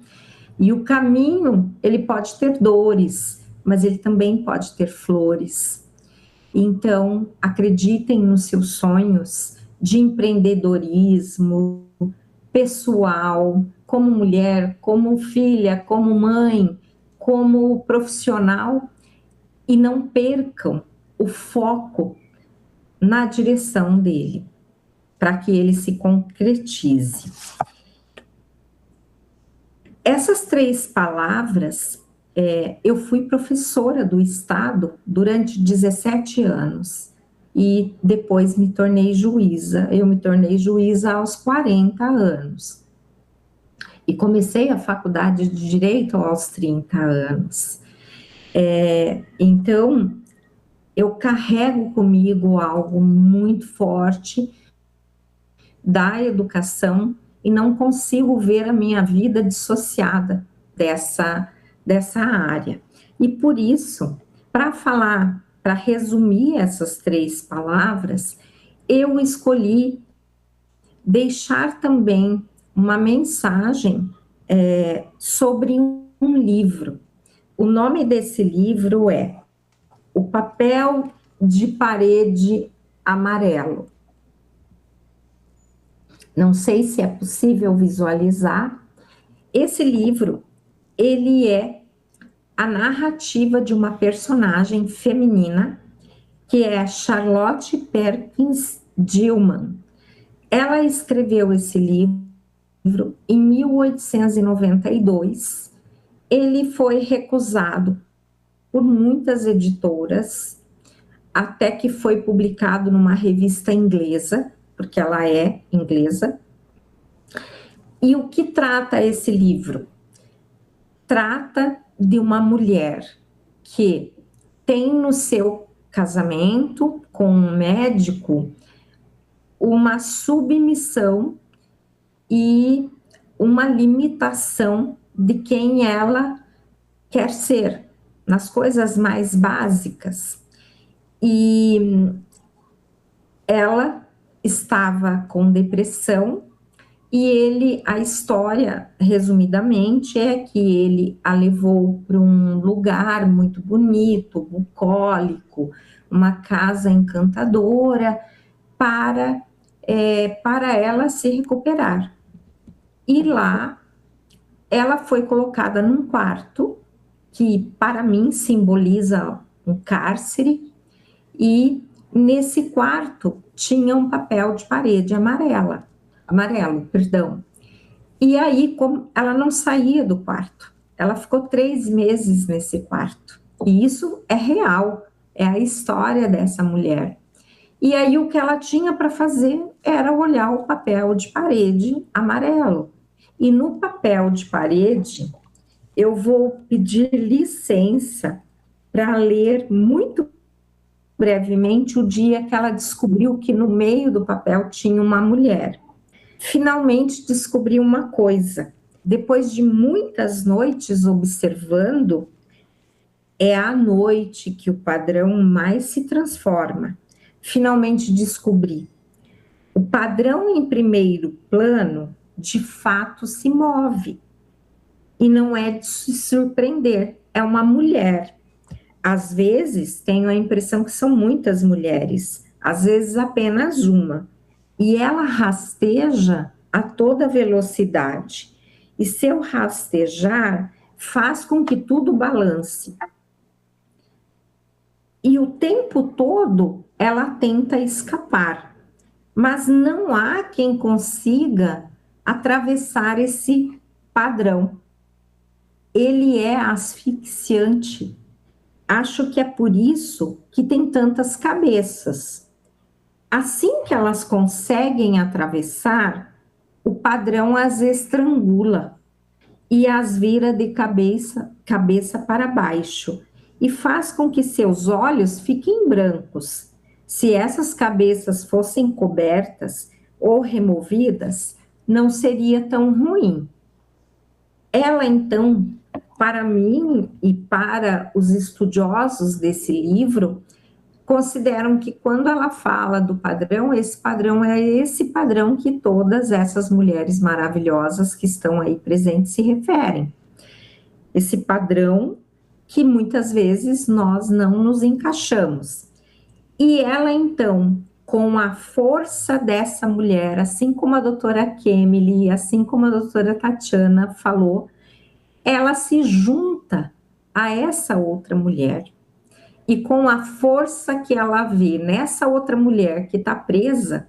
e o caminho, ele pode ter dores, mas ele também pode ter flores. Então, acreditem nos seus sonhos de empreendedorismo pessoal, como mulher, como filha, como mãe, como profissional, e não percam o foco na direção dele, para que ele se concretize. Essas 3 palavras, eu fui professora do Estado durante 17 anos, e depois me tornei juíza. Eu me tornei juíza aos 40 anos. E comecei a faculdade de Direito aos 30 anos. Então, eu carrego comigo algo muito forte da educação e não consigo ver a minha vida dissociada dessa área. E por isso, para resumir essas 3 palavras, eu escolhi deixar também uma mensagem sobre um livro. O nome desse livro é O Papel de Parede Amarelo. Não sei se é possível visualizar. Esse livro, ele é a narrativa de uma personagem feminina, que é a Charlotte Perkins Gilman. Ela escreveu esse livro em 1892. Ele foi recusado por muitas editoras, até que foi publicado numa revista inglesa, porque ela é inglesa. E o que trata esse livro? Trata de uma mulher que tem no seu casamento com um médico uma submissão e uma limitação de quem ela quer ser, nas coisas mais básicas. E ela estava com depressão e a história, resumidamente, é que ele a levou para um lugar muito bonito, bucólico, uma casa encantadora, para ela se recuperar. E lá, ela foi colocada num quarto, que para mim simboliza um cárcere, e nesse quarto tinha um papel de parede amarelo. E aí, como ela não saía do quarto, ela ficou 3 meses nesse quarto. E isso é real, é a história dessa mulher. E aí o que ela tinha para fazer era olhar o papel de parede amarelo. E no papel de parede, eu vou pedir licença para ler muito brevemente o dia que ela descobriu que no meio do papel tinha uma mulher. Finalmente descobri uma coisa. Depois de muitas noites observando, é à noite que o padrão mais se transforma. Finalmente descobri. O padrão em primeiro plano, de fato, se move. E não é de se surpreender, é uma mulher. Às vezes, tenho a impressão que são muitas mulheres, às vezes apenas uma. E ela rasteja a toda velocidade. E seu rastejar faz com que tudo balance. E o tempo todo ela tenta escapar, mas não há quem consiga atravessar esse padrão. Ele é asfixiante. Acho que é por isso que tem tantas cabeças. Assim que elas conseguem atravessar, o padrão as estrangula e as vira de cabeça para baixo e faz com que seus olhos fiquem brancos. Se essas cabeças fossem cobertas ou removidas, não seria tão ruim. Ela, então, para mim e para os estudiosos desse livro, consideram que quando ela fala do padrão, esse padrão é esse padrão que todas essas mulheres maravilhosas que estão aí presentes se referem. Esse padrão que muitas vezes nós não nos encaixamos. E ela, então, com a força dessa mulher, assim como a doutora Kemily, assim como a doutora Tatiana falou, ela se junta a essa outra mulher. E com a força que ela vê nessa outra mulher que está presa,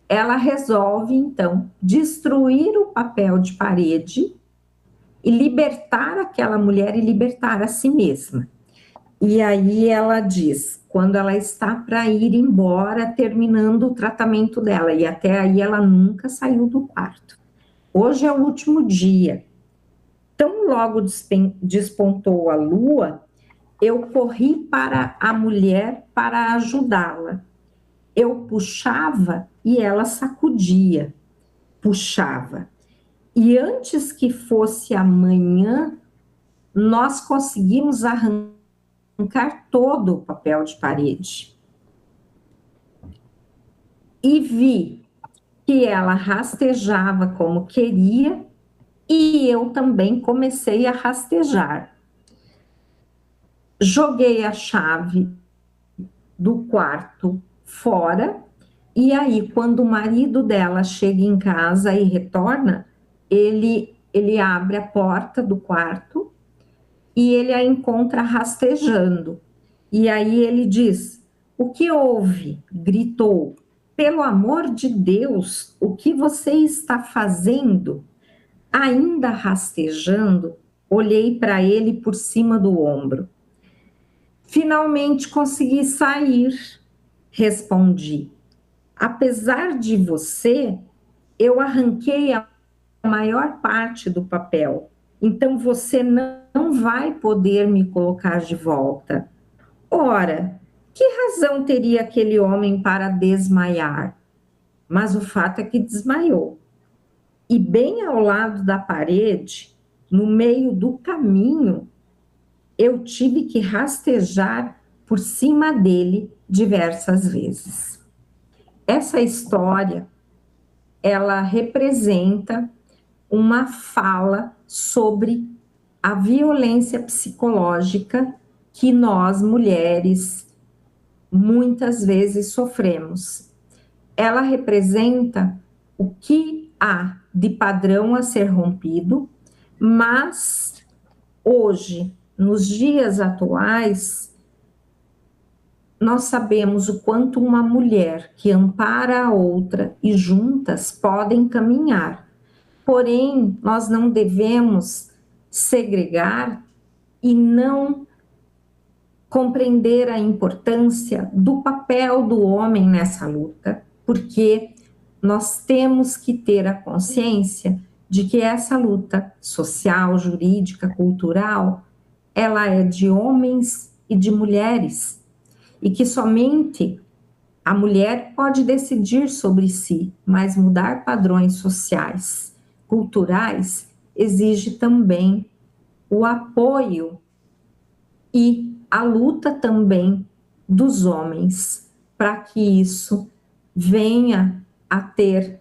ela resolve, então, destruir o papel de parede e libertar aquela mulher e libertar a si mesma. E aí ela diz, quando ela está para ir embora, terminando o tratamento dela, e até aí ela nunca saiu do quarto. Hoje é o último dia. Tão logo despontou a lua, eu corri para a mulher para ajudá-la. Eu puxava e ela sacudia, puxava. E antes que fosse amanhã, nós conseguimos arrancar todo o papel de parede. E vi que ela rastejava como queria e eu também comecei a rastejar. Joguei a chave do quarto fora, e aí, quando o marido dela chega em casa e retorna, ele abre a porta do quarto e ele a encontra rastejando. E aí ele diz, o que houve? Gritou, pelo amor de Deus, o que você está fazendo? Ainda rastejando, olhei para ele por cima do ombro. Finalmente consegui sair, respondi. Apesar de você, eu arranquei a maior parte do papel, então você não vai poder me colocar de volta. Ora, que razão teria aquele homem para desmaiar? Mas o fato é que desmaiou. E bem ao lado da parede, no meio do caminho, eu tive que rastejar por cima dele diversas vezes. Essa história, ela representa uma fala sobre a violência psicológica que nós, mulheres, muitas vezes sofremos. Ela representa o que há de padrão a ser rompido, mas hoje, nos dias atuais, nós sabemos o quanto uma mulher que ampara a outra e juntas podem caminhar. Porém, nós não devemos segregar e não compreender a importância do papel do homem nessa luta, porque nós temos que ter a consciência de que essa luta social, jurídica, cultural, ela é de homens e de mulheres, e que somente a mulher pode decidir sobre si, mas mudar padrões sociais, culturais, exige também o apoio e a luta também dos homens, para que isso venha a ter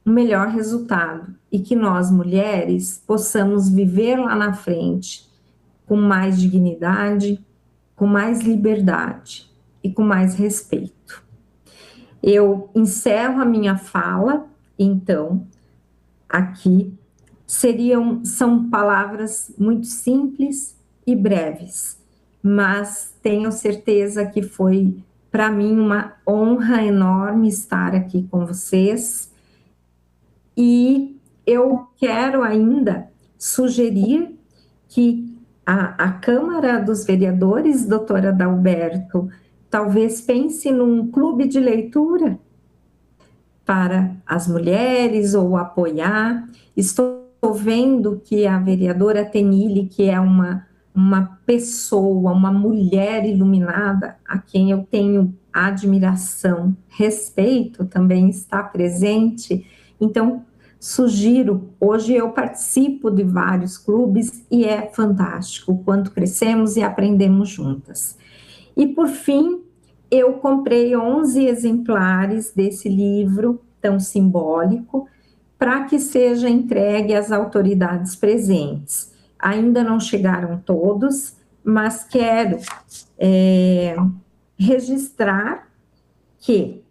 um melhor resultado e que nós, mulheres, possamos viver lá na frente com mais dignidade, com mais liberdade e com mais respeito. Eu encerro a minha fala, então, aqui são palavras muito simples e breves, mas tenho certeza que foi, para mim, uma honra enorme estar aqui com vocês. E eu quero ainda sugerir que a Câmara dos Vereadores, doutora Adalberto, talvez pense num clube de leitura para as mulheres ou apoiar. Estou vendo que a vereadora Tenille, que é uma pessoa, uma mulher iluminada, a quem eu tenho admiração, respeito, também está presente. Então, sugiro, hoje eu participo de vários clubes e é fantástico o quanto crescemos e aprendemos juntas. E, por fim, eu comprei 11 exemplares desse livro tão simbólico para que seja entregue às autoridades presentes. Ainda não chegaram todos, mas quero registrar que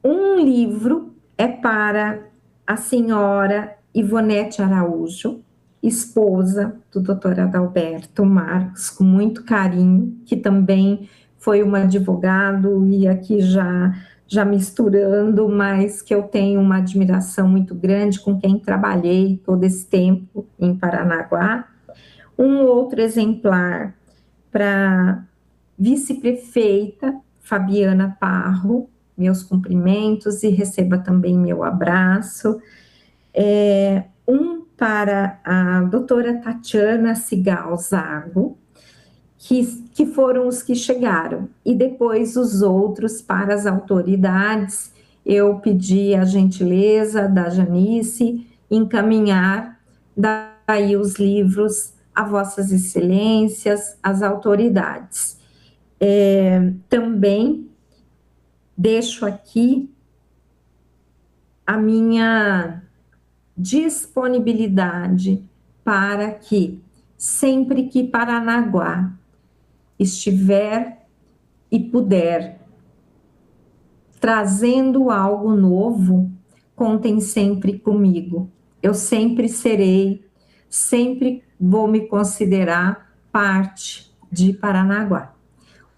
um livro é para a senhora Ivonete Araújo, esposa do Dr. Adalberto Marcos, com muito carinho, que também foi um advogado, e aqui já misturando, mas que eu tenho uma admiração muito grande, com quem trabalhei todo esse tempo em Paranaguá. Um outro exemplar para vice-prefeita Fabiana Parro, meus cumprimentos e receba também meu abraço. Um para a doutora Tatiana Cigal Zago, que foram os que chegaram, e depois os outros para as autoridades. Eu pedi a gentileza da Janice encaminhar daí os livros a vossas excelências, às autoridades. Também deixo aqui a minha disponibilidade para que, sempre que Paranaguá estiver e puder trazendo algo novo, contem sempre comigo. Eu sempre serei, sempre vou me considerar parte de Paranaguá.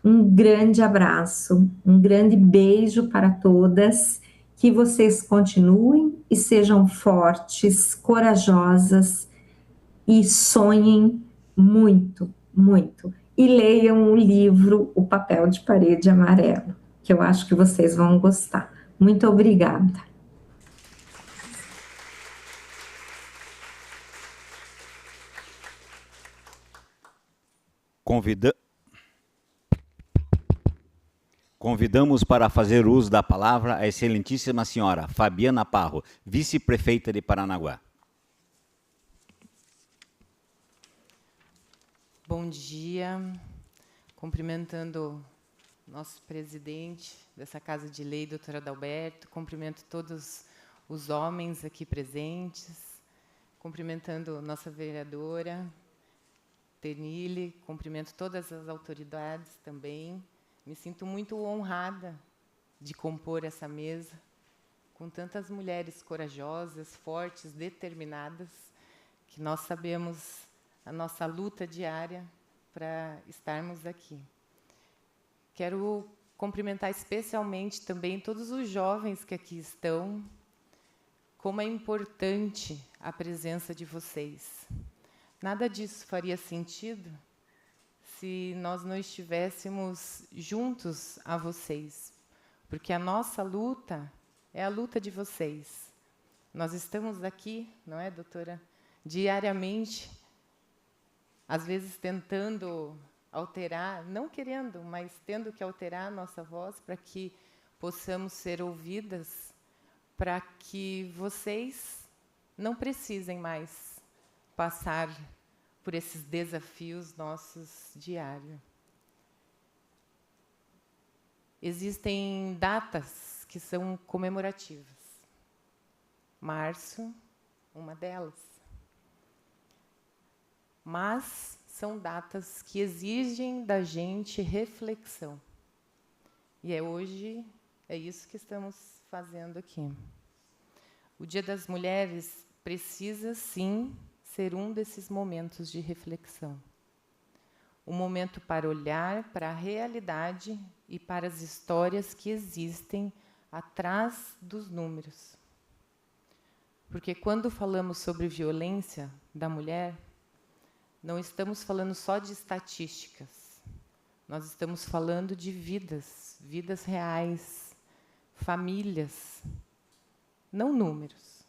Um grande abraço, um grande beijo para todas, que vocês continuem e sejam fortes, corajosas e sonhem muito, muito. E leiam o livro O Papel de Parede Amarelo, que eu acho que vocês vão gostar. Muito obrigada. Convidamos para fazer uso da palavra a excelentíssima senhora Fabiana Parro, vice-prefeita de Paranaguá. Bom dia, cumprimentando nosso presidente dessa Casa de Lei, doutor Adalberto, cumprimento todos os homens aqui presentes, cumprimentando nossa vereadora Tenille, cumprimento todas as autoridades também. Me sinto muito honrada de compor essa mesa com tantas mulheres corajosas, fortes, determinadas, que nós sabemos a nossa luta diária para estarmos aqui. Quero cumprimentar especialmente também todos os jovens que aqui estão, como é importante a presença de vocês. Nada disso faria sentido se nós não estivéssemos juntos a vocês, porque a nossa luta é a luta de vocês. Nós estamos aqui, não é, doutora, diariamente, às vezes tentando alterar, não querendo, mas tendo que alterar a nossa voz para que possamos ser ouvidas, para que vocês não precisem mais passar por esses desafios nossos diários. Existem datas que são comemorativas. Março, uma delas. Mas são datas que exigem da gente reflexão. E hoje é isso que estamos fazendo aqui. O Dia das Mulheres precisa, sim, ser um desses momentos de reflexão. um momento para olhar para a realidade e para as histórias que existem atrás dos números. Porque quando falamos sobre violência da mulher, não estamos falando só de estatísticas. Nós estamos falando de vidas, vidas reais, famílias, não números.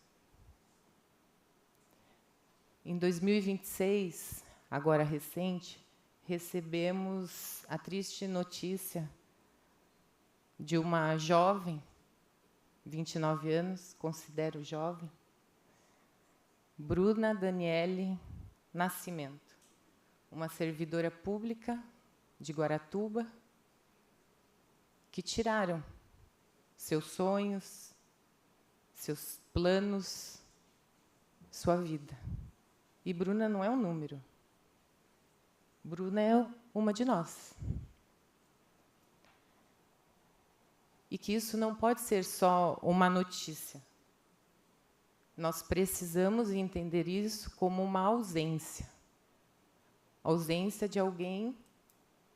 Em 2026, agora recente, recebemos a triste notícia de uma jovem, 29 anos, considero jovem, Bruna Daniele Nascimento, uma servidora pública de Guaratuba, que tiraram seus sonhos, seus planos, sua vida. E Bruna não é um número. Bruna é uma de nós. E que isso não pode ser só uma notícia. Nós precisamos entender isso como uma ausência. Ausência de alguém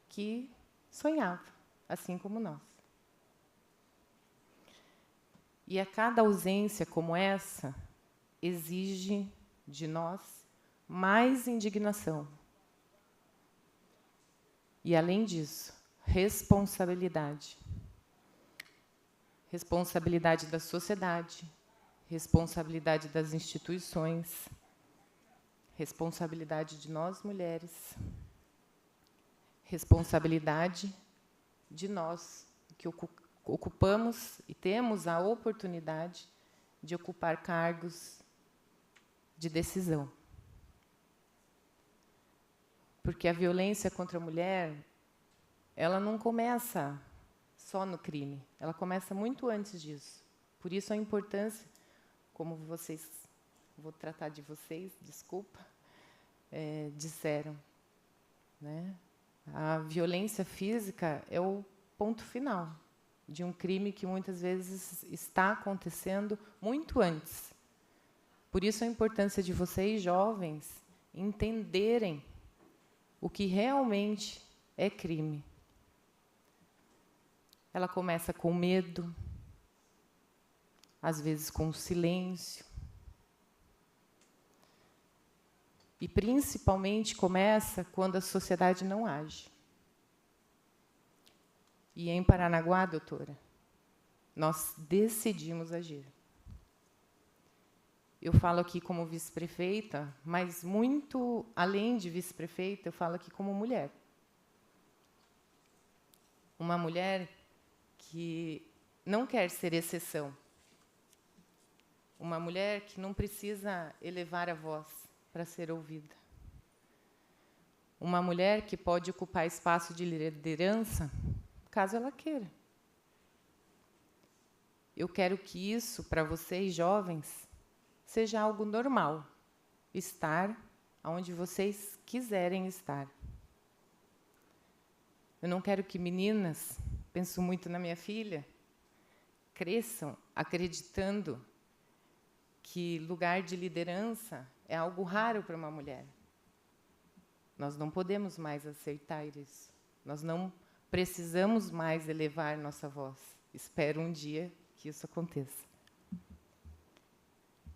que sonhava, assim como nós. E a cada ausência como essa, exige de nós mais indignação. E, além disso, responsabilidade. Responsabilidade da sociedade, responsabilidade das instituições, responsabilidade de nós, mulheres, responsabilidade de nós, que ocupamos e temos a oportunidade de ocupar cargos de decisão. Porque a violência contra a mulher, ela não começa só no crime, ela começa muito antes disso. Por isso a importância, como vocês, vou tratar de vocês, desculpa, disseram, né? A violência física é o ponto final de um crime que muitas vezes está acontecendo muito antes. Por isso a importância de vocês, jovens, entenderem o que realmente é crime. Ela começa com medo, às vezes com silêncio. E, principalmente, começa quando a sociedade não age. E, em Paranaguá, doutora, nós decidimos agir. Eu falo aqui como vice-prefeita, mas, muito além de vice-prefeita, eu falo aqui como mulher. Uma mulher que não quer ser exceção. Uma mulher que não precisa elevar a voz para ser ouvida. Uma mulher que pode ocupar espaço de liderança, caso ela queira. Eu quero que isso, para vocês, jovens, seja algo normal. Estar onde vocês quiserem estar. Eu não quero que meninas, penso muito na minha filha, cresçam acreditando que lugar de liderança é algo raro para uma mulher. Nós não podemos mais aceitar isso. Nós não precisamos mais elevar nossa voz. Espero um dia que isso aconteça.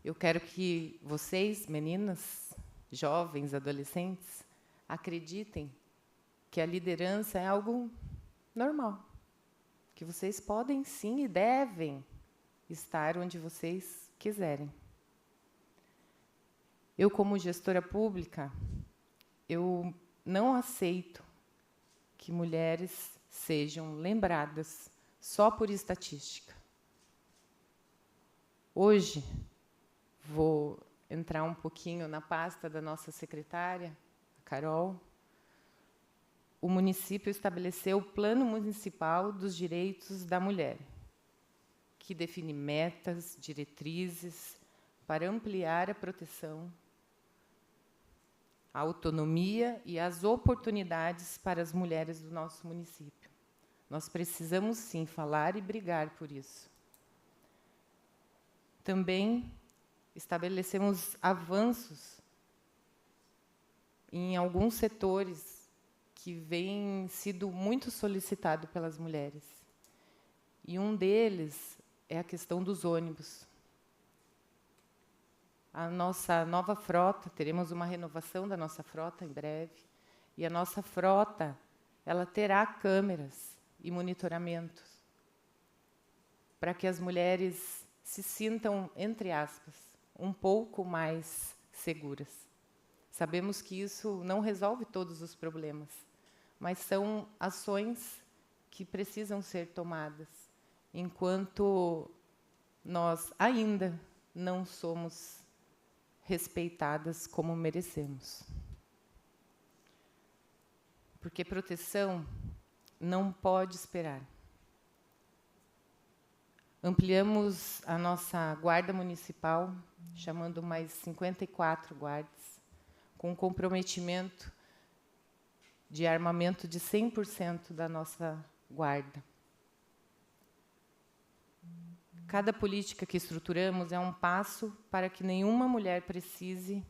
Eu quero que vocês, meninas, jovens, adolescentes, acreditem que a liderança é algo normal, que vocês podem, sim, e devem estar onde vocês quiserem. Eu, como gestora pública, eu não aceito que mulheres sejam lembradas só por estatística. Hoje, vou entrar um pouquinho na pasta da nossa secretária, a Carol. O município estabeleceu o Plano Municipal dos Direitos da Mulher, que define metas, diretrizes para ampliar a proteção, a autonomia e as oportunidades para as mulheres do nosso município. Nós precisamos, sim, falar e brigar por isso. Também estabelecemos avanços em alguns setores que vem sido muito solicitado pelas mulheres. E um deles é a questão dos ônibus. A nossa nova frota, teremos uma renovação da nossa frota em breve, e a nossa frota, ela terá câmeras e monitoramentos para que as mulheres se sintam, entre aspas, um pouco mais seguras. Sabemos que isso não resolve todos os problemas, mas são ações que precisam ser tomadas, enquanto nós ainda não somos respeitadas como merecemos. Porque proteção não pode esperar. Ampliamos a nossa guarda municipal, chamando mais 54 guardas, com comprometimento de armamento de 100% da nossa guarda. Cada política que estruturamos é um passo para que nenhuma mulher precise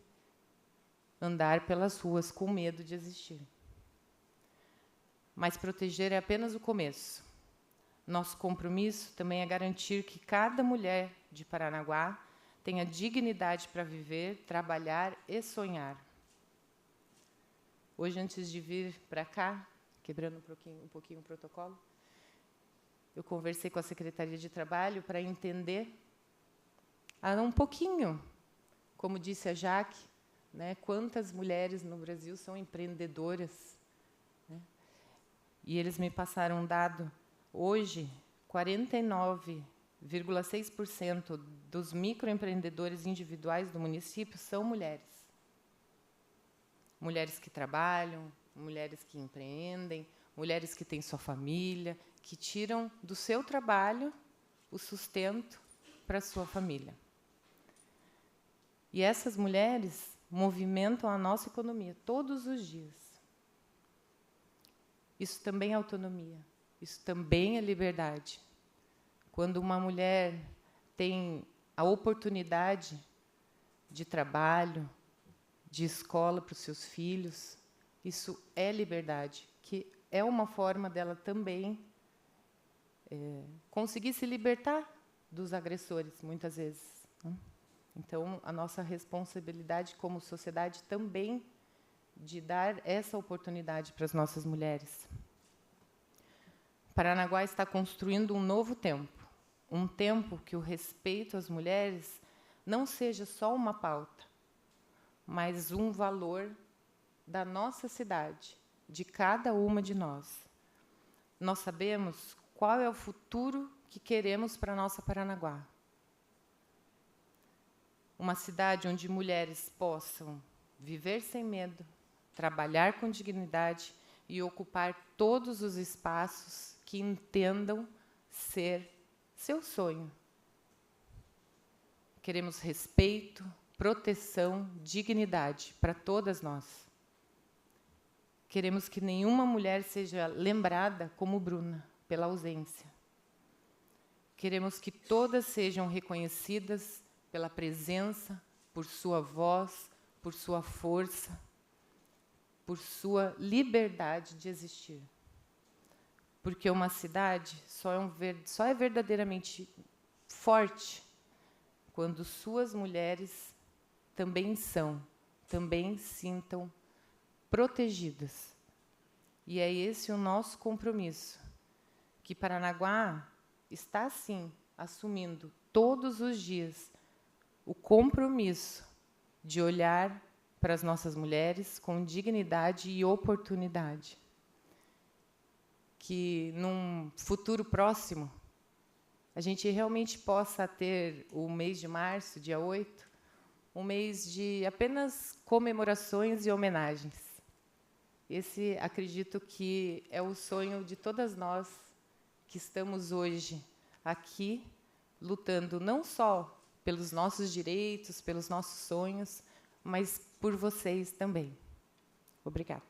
andar pelas ruas com medo de existir. Mas proteger é apenas o começo. Nosso compromisso também é garantir que cada mulher de Paranaguá tenha dignidade para viver, trabalhar e sonhar. Hoje, antes de vir para cá, quebrando um pouquinho o protocolo, eu conversei com a Secretaria de Trabalho para entender um pouquinho, como disse a Jaque, né, quantas mulheres no Brasil são empreendedoras. Né? E eles me passaram um dado. Hoje, 49,6% dos microempreendedores individuais do município são mulheres. Mulheres que trabalham, mulheres que empreendem, mulheres que têm sua família, que tiram do seu trabalho o sustento para a sua família. E essas mulheres movimentam a nossa economia todos os dias. Isso também é autonomia, isso também é liberdade. Quando uma mulher tem a oportunidade de trabalho, de escola para os seus filhos, isso é liberdade, que é uma forma dela também conseguir se libertar dos agressores, muitas vezes. Né? Então, a nossa responsabilidade como sociedade também de dar essa oportunidade para as nossas mulheres. Paranaguá está construindo um novo tempo, um tempo que o respeito às mulheres não seja só uma pauta, mas um valor da nossa cidade, de cada uma de nós. Nós sabemos qual é o futuro que queremos para a nossa Paranaguá. Uma cidade onde mulheres possam viver sem medo, trabalhar com dignidade e ocupar todos os espaços que entendam ser seu sonho. Queremos respeito, proteção, dignidade para todas nós. Queremos que nenhuma mulher seja lembrada como Bruna, pela ausência. Queremos que todas sejam reconhecidas pela presença, por sua voz, por sua força, por sua liberdade de existir. Porque uma cidade só é verdadeiramente forte quando suas mulheres também sintam protegidas. E é esse o nosso compromisso, que Paranaguá está, sim, assumindo todos os dias o compromisso de olhar para as nossas mulheres com dignidade e oportunidade. Que, num futuro próximo, a gente realmente possa ter o mês de março, dia 8, um mês de apenas comemorações e homenagens. Esse, acredito que é o sonho de todas nós que estamos hoje aqui, lutando não só pelos nossos direitos, pelos nossos sonhos, mas por vocês também. Obrigada.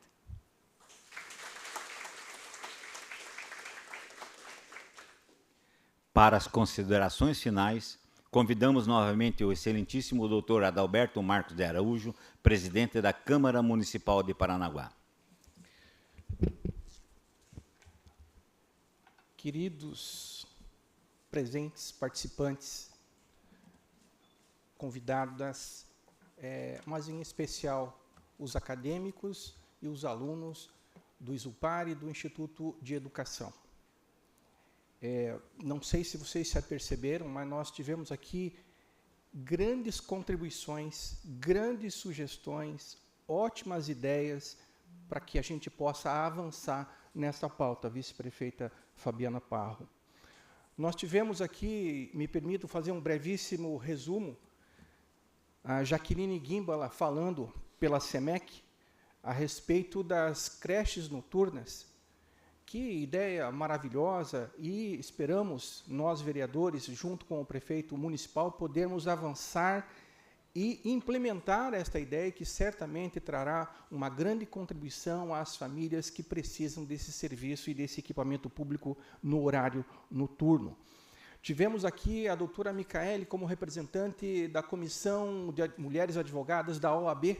Para as considerações finais, convidamos novamente o excelentíssimo doutor Adalberto Marcos de Araújo, presidente da Câmara Municipal de Paranaguá. queridos presentes, participantes, convidadas, mas em especial os acadêmicos e os alunos do ISUPAR e do Instituto de Educação. Não sei se vocês se aperceberam, mas nós tivemos aqui grandes contribuições, grandes sugestões, ótimas ideias para que a gente possa avançar nessa pauta, vice-prefeita Fabiana Parro. Nós tivemos aqui, me permito fazer um brevíssimo resumo, a Jaqueline Guimbala falando pela SEMEC a respeito das creches noturnas. Que ideia maravilhosa, e esperamos, nós vereadores, junto com o prefeito municipal, podermos avançar e implementar esta ideia que certamente trará uma grande contribuição às famílias que precisam desse serviço e desse equipamento público no horário noturno. Tivemos aqui a doutora Micaele como representante da Comissão de Mulheres Advogadas da OAB,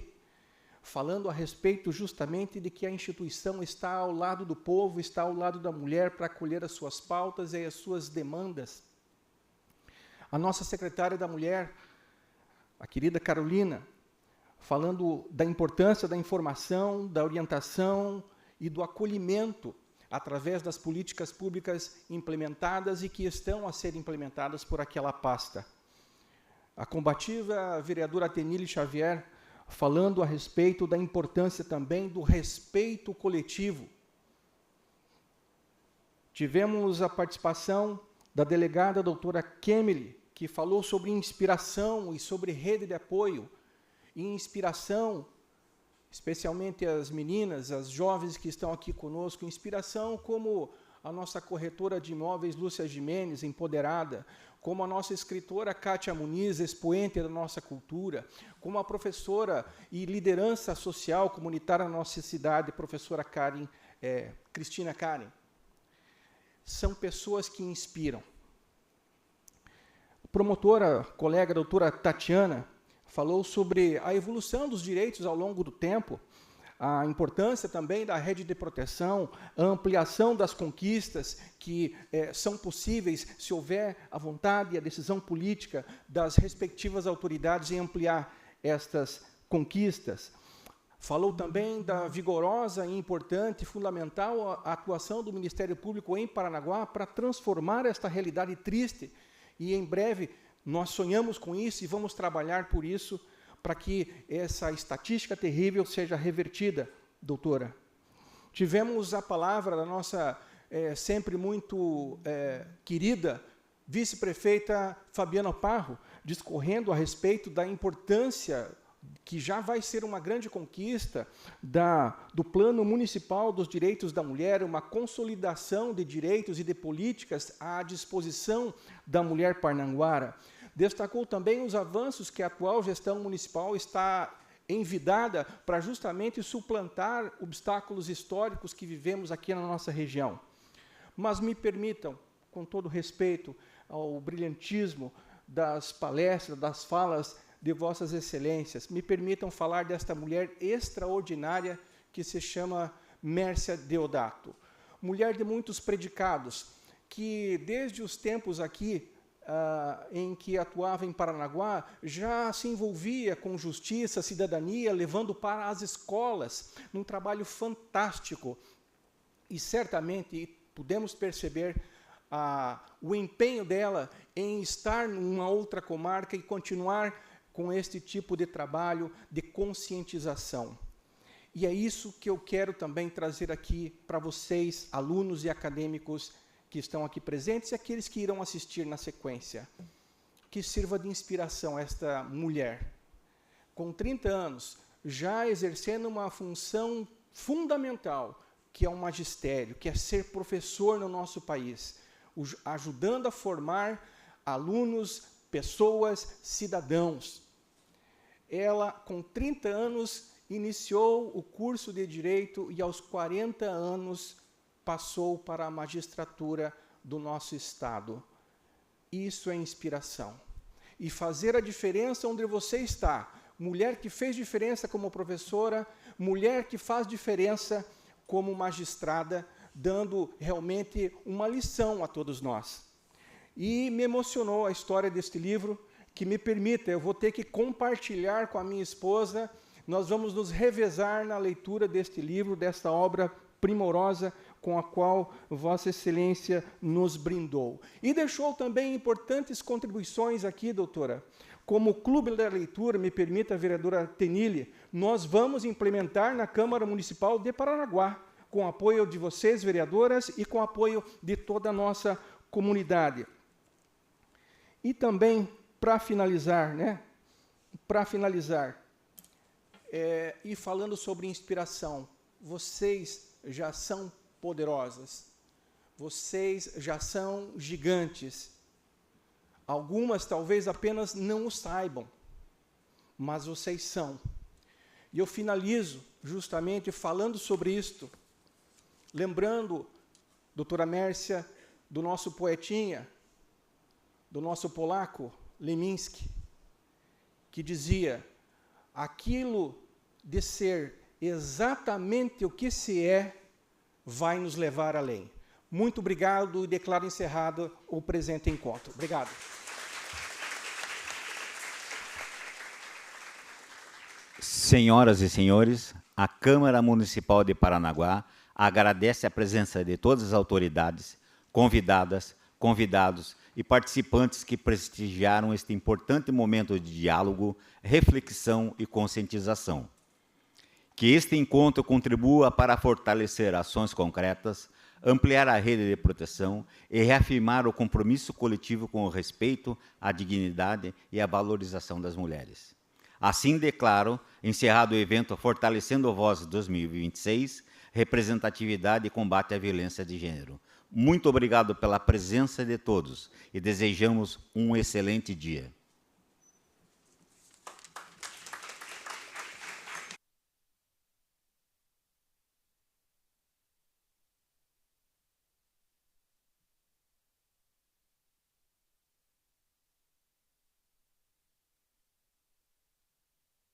falando a respeito justamente de que a instituição está ao lado do povo, está ao lado da mulher para acolher as suas pautas e as suas demandas. A nossa secretária da Mulher, a querida Carolina, falando da importância da informação, da orientação e do acolhimento através das políticas públicas implementadas e que estão a ser implementadas por aquela pasta. A combativa vereadora Tenille Xavier, falando a respeito da importância também do respeito coletivo. Tivemos a participação da delegada doutora Kemily, que falou sobre inspiração e sobre rede de apoio. E inspiração, especialmente as meninas, as jovens que estão aqui conosco, inspiração como a nossa corretora de imóveis, Lúcia Jimenez, empoderada, como a nossa escritora Kátia Muniz, expoente da nossa cultura, como a professora e liderança social comunitária da nossa cidade, professora Cristina Karen. São pessoas que inspiram. A promotora, colega doutora Tatiana, falou sobre a evolução dos direitos ao longo do tempo, a importância também da rede de proteção, a ampliação das conquistas que são possíveis se houver a vontade e a decisão política das respectivas autoridades em ampliar estas conquistas. Falou também da vigorosa e importante, fundamental atuação do Ministério Público em Paranaguá para transformar esta realidade triste, e em breve nós sonhamos com isso e vamos trabalhar por isso, para que essa estatística terrível seja revertida, doutora. Tivemos a palavra da nossa sempre muito querida vice-prefeita Fabiana Parro, discorrendo a respeito da importância, que já vai ser uma grande conquista, do Plano Municipal dos Direitos da Mulher, uma consolidação de direitos e de políticas à disposição da mulher parnanguara. Destacou também os avanços que a atual gestão municipal está envidada para justamente suplantar obstáculos históricos que vivemos aqui na nossa região. Mas me permitam, com todo respeito ao brilhantismo das palestras, das falas de vossas excelências, me permitam falar desta mulher extraordinária que se chama Mércia Deodato. Mulher de muitos predicados, que desde os tempos aqui, em que atuava em Paranaguá, já se envolvia com justiça, cidadania, levando para as escolas, num trabalho fantástico. E certamente podemos perceber o empenho dela em estar numa outra comarca e continuar com este tipo de trabalho de conscientização. E é isso que eu quero também trazer aqui para vocês, alunos e acadêmicos que estão aqui presentes e aqueles que irão assistir na sequência. Que sirva de inspiração esta mulher, com 30 anos, já exercendo uma função fundamental, que é o magistério, que é ser professor no nosso país, ajudando a formar alunos, pessoas, cidadãos. Ela, com 30 anos, iniciou o curso de Direito e, aos 40 anos, passou para a magistratura do nosso Estado. Isso é inspiração. E fazer a diferença onde você está. Mulher que fez diferença como professora, mulher que faz diferença como magistrada dando realmente uma lição a todos nós. E me emocionou a história deste livro, que me permita, eu vou ter que compartilhar com a minha esposa, nós vamos nos revezar na leitura deste livro, desta obra primorosa com a qual Vossa Excelência nos brindou. E deixou também importantes contribuições aqui, doutora. Como Clube da Leitura, me permita, a vereadora Tenille, nós vamos implementar na Câmara Municipal de Paranaguá, com apoio de vocês, vereadoras, e com apoio de toda a nossa comunidade. E também, para finalizar, e falando sobre inspiração, vocês já são poderosas, vocês já são gigantes. Algumas talvez apenas não o saibam, mas vocês são. E eu finalizo justamente falando sobre isto, lembrando, doutora Mércia, do nosso poetinha, do nosso polaco, Leminski, que dizia: aquilo de ser exatamente o que se é, vai nos levar além. Muito obrigado e declaro encerrado o presente encontro. Obrigado. Senhoras e senhores, a Câmara Municipal de Paranaguá agradece a presença de todas as autoridades, convidadas, convidados e participantes que prestigiaram este importante momento de diálogo, reflexão e conscientização. Que este encontro contribua para fortalecer ações concretas, ampliar a rede de proteção e reafirmar o compromisso coletivo com o respeito, à dignidade e à valorização das mulheres. Assim declaro, encerrado o evento Fortalecendo Vozes 2026, Representatividade e Combate à Violência de Gênero. Muito obrigado pela presença de todos e desejamos um excelente dia.